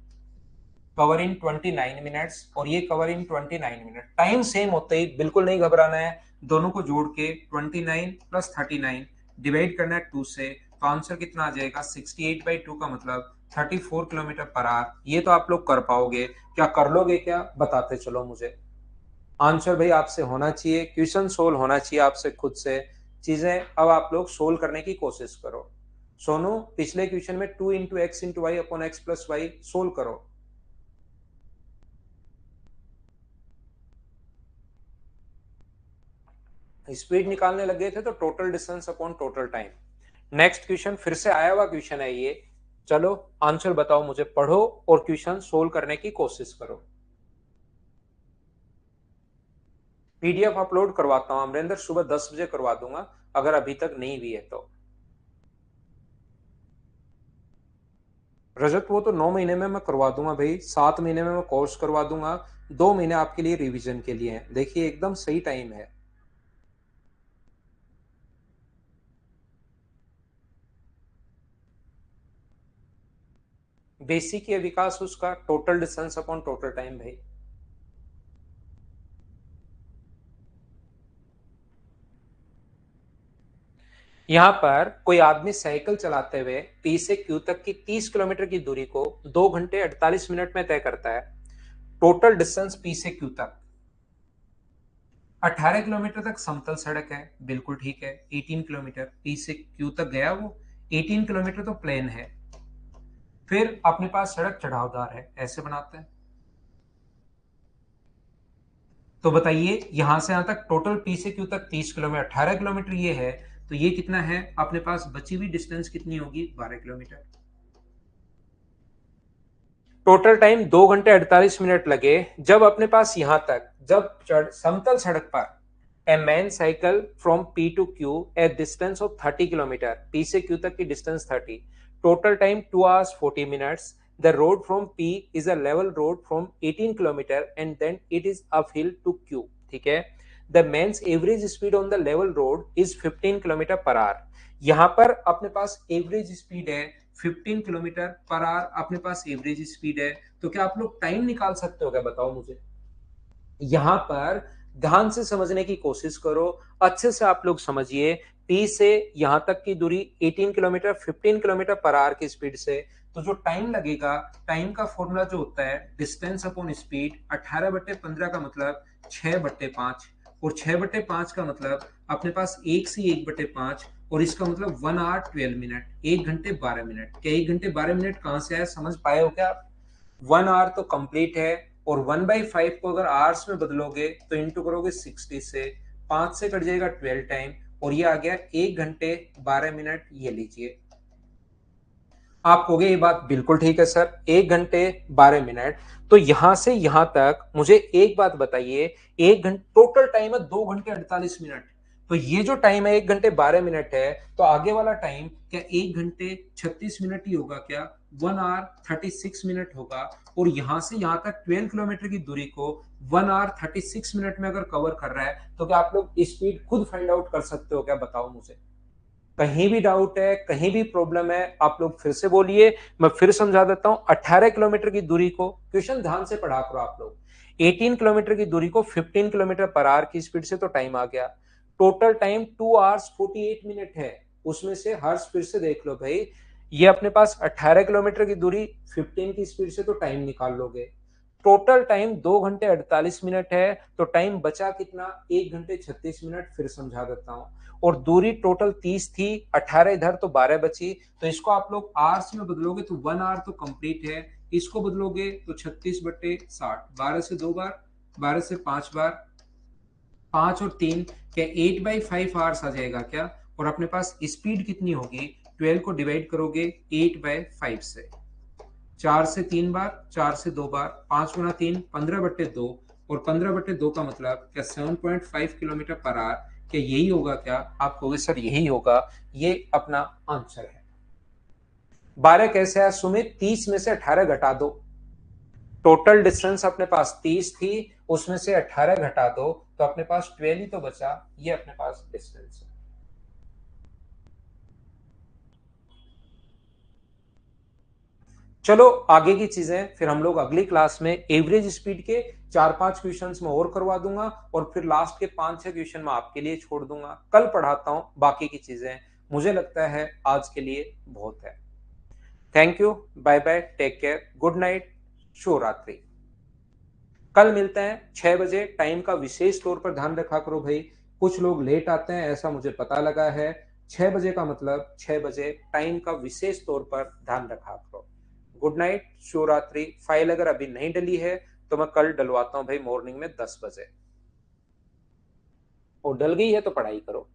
कवर इन 29 मिनट्स और ये cover in 29 minute, time same होते ही बिल्कुल नहीं घबराना है। दोनों को जोड़ के 29 प्लस 39 डिवाइड करना है 2 से, तो आंसर कितना आ जाएगा 68/2 का मतलब 34 किलोमीटर पर आवर। ये तो आप लोग कर पाओगे, क्या कर लोगे क्या, बताते चलो मुझे। आंसर भाई आपसे होना चाहिए, क्वेश्चन सोल्व होना चाहिए आपसे खुद से। चीजें अब आप लोग सोल्व करने की कोशिश करो। सोनू, पिछले क्वेश्चन में 2 × x × y/x + y सोल्व करो। स्पीड निकालने लग गए थे तो total distance upon total time. Next question फिर से आया हुआ क्वेश्चन है ये। चलो आंसर बताओ मुझे, पढ़ो और क्वेश्चन सोल्व करने की कोशिश करो। पीडीएफ अपलोड करवाता हूं अमरिंदर, सुबह 10 बजे करवा दूंगा, अगर अभी तक नहीं हुई है तो। रजत, वो तो 9 महीने में मैं करवा दूंगा भाई, 7 महीने में मैं कोर्स करवा दूंगा, 2 महीने आपके लिए रिवीजन के लिए हैं। देखिए एकदम सही टाइम है। बेसिक या विकास उसका total distance upon total time भाई। यहाँ पर कोई आदमी साइकिल चलाते हुए पी से क्यू तक की 30 किलोमीटर की दूरी को 2 घंटे 48 मिनट में तय करता है। टोटल डिस्टेंस पी से क्यू तक 18 किलोमीटर तक समतल सड़क है, बिल्कुल ठीक है। 18 किलोमीटर पी से क्यू तक गया वो, 18 किलोमीटर तो प्लेन है। फिर अपने पास सड़क चढ़ावदार है, ऐसे बनाते हैं। तो बताइए यहां से यहां तक टोटल पी से क्यू तक 30 किलोमीटर, 18 किलोमीटर ये है, तो ये कितना है अपने पास, बची हुई डिस्टेंस कितनी होगी, 12 किलोमीटर। टोटल टाइम 2 घंटे 48 मिनट लगे। जब अपने पास यहां तक, जब समतल सड़क पर a man cycle from P to Q a distance of 30 kilometre, P से क्यू तक की distance 30, total time 2 hours 40 minutes। The road from P is a level road from 18 kilometre and then it is uphill to Q, ठीक है। The man's average speed on the level road is 15 kilometre per hour. यहां पर अपने पास average speed है 15 kilometre per our, अपने पास average speed है। तो क्या आप लोग टाइम निकाल सकते हो क्या, बताओ मुझे। यहां पर ध्यान से समझने की कोशिश करो, अच्छे से आप लोग समझिए। पी से यहां तक की दूरी 18 किलोमीटर 15 किलोमीटर पर आवर की स्पीड से, तो जो टाइम लगेगा, टाइम का फॉर्मूला जो होता है डिस्टेंस अपॉन स्पीड, 18/15 का मतलब 6/5, और 6/5 का मतलब अपने पास 1 से 1/5, और इसका मतलब 1 hour 12 मिनट, 1 घंटे 12 मिनट। क्या 1 घंटे 12 मिनट कहां से आया, समझ पाए हो क्या आप। 1 hour तो कंप्लीट है, और 1/5 को अगर आवर्स में बदलोगे तो इंटू करोगे 60 से, 5 से कट जाएगा 12 टाइम, और ये आ गया 1 घंटे 12 मिनट। ये लीजिए, आप कहोगे ये बात बिल्कुल ठीक है सर, 1 घंटे 12 मिनट। तो यहां से यहां तक मुझे एक बात बताइए, 1 घंटे टोटल टाइम है 2 घंटे 48 मिनट। तो ये जो टाइम है 1 घंटे 12 मिनट है, तो आगे वाला टाइम क्या 1 घंटे 36 मिनट ही होगा क्या, 1 hour 36 मिनट होगा। और यहां से यहां तक 12 किलोमीटर की दूरी को 1 hour 36 मिनट में अगर कवर कर रहा है, तो क्या आप लोग स्पीड खुद फाइंड आउट कर सकते हो क्या, बताओ मुझे। कहीं भी डाउट है, कहीं भी प्रॉब्लम है, आप लोग फिर से बोलिए, मैं फिर समझा देता हूं। 18 किलोमीटर की दूरी को, क्वेश्चन ध्यान से पढ़ा करो आप लोग, 18 किलोमीटर की दूरी को 15 किलोमीटर पर आवर की स्पीड से तो टाइम आ गया। टोटल टाइम 2 hours 48 मिनट है, उसमें से हर्ष फिर से देख लो भाई, ये अपने पास 18 किलोमीटर की दूरी 15 की स्पीड से तो टाइम निकाल लोगे। टोटल टाइम 2 घंटे 48 मिनट है, तो टाइम बचा कितना, 1 घंटे 36 मिनट। फिर समझा देता हूं। और दूरी टोटल 30 थी, 18 इधर तो 12 बची। तो इसको आप लोग आवर्स में बदलोगे तो 1 आवर तो कंप्लीट है। इसको बदलोगे तो 36/60, 12 से 2 बार, 12 से 5 बार, 5 और 3 क्या 8/5 आवर्स आ जाएगा क्या। और अपने पास स्पीड कितनी होगी, 12 को डिवाइड करोगे 8/5 से, 4 से 3 बार, 4 से 2 बार, 5 गुना 3, 15/2। और 15/2 का मतलब क्या 7.5 किलोमीटर पर आवर। क्या यही होगा क्या, आप कहोगे सर यही होगा। ये अपना आंसर है। 12 कैसे है सुमित, 30 में से 18 घटा दो। टोटल डिस्टेंस अपने पास 30 थी, उसमें से 18 घटा दो तो अपने पास 12 ही तो बचा। ये अपने पास डिस्टेंस है। चलो आगे की चीजें फिर हम लोग अगली क्लास में एवरेज स्पीड के 4-5 क्वेश्चंस में और करवा दूंगा, और फिर लास्ट के 5-6 क्वेश्चन में आपके लिए छोड़ दूंगा। कल पढ़ाता हूं बाकी की चीजें। मुझे लगता है आज के लिए बहुत है। Thank you, bye bye, take care, good night, शुभ रात्रि। कल मिलते हैं 6 बजे। टाइम का विशेष तौर पर ध्यान रखा करो भाई, कुछ लोग लेट आते हैं ऐसा मुझे पता लगा है। 6 बजे का मतलब 6 बजे, टाइम का विशेष तौर पर ध्यान रखा करो। गुड नाइट, शुभ रात्रि। फाइल अगर अभी नहीं डली है तो मैं कल डलवाता हूं भाई मॉर्निंग में 10 बजे, और डल गई है तो पढ़ाई करो।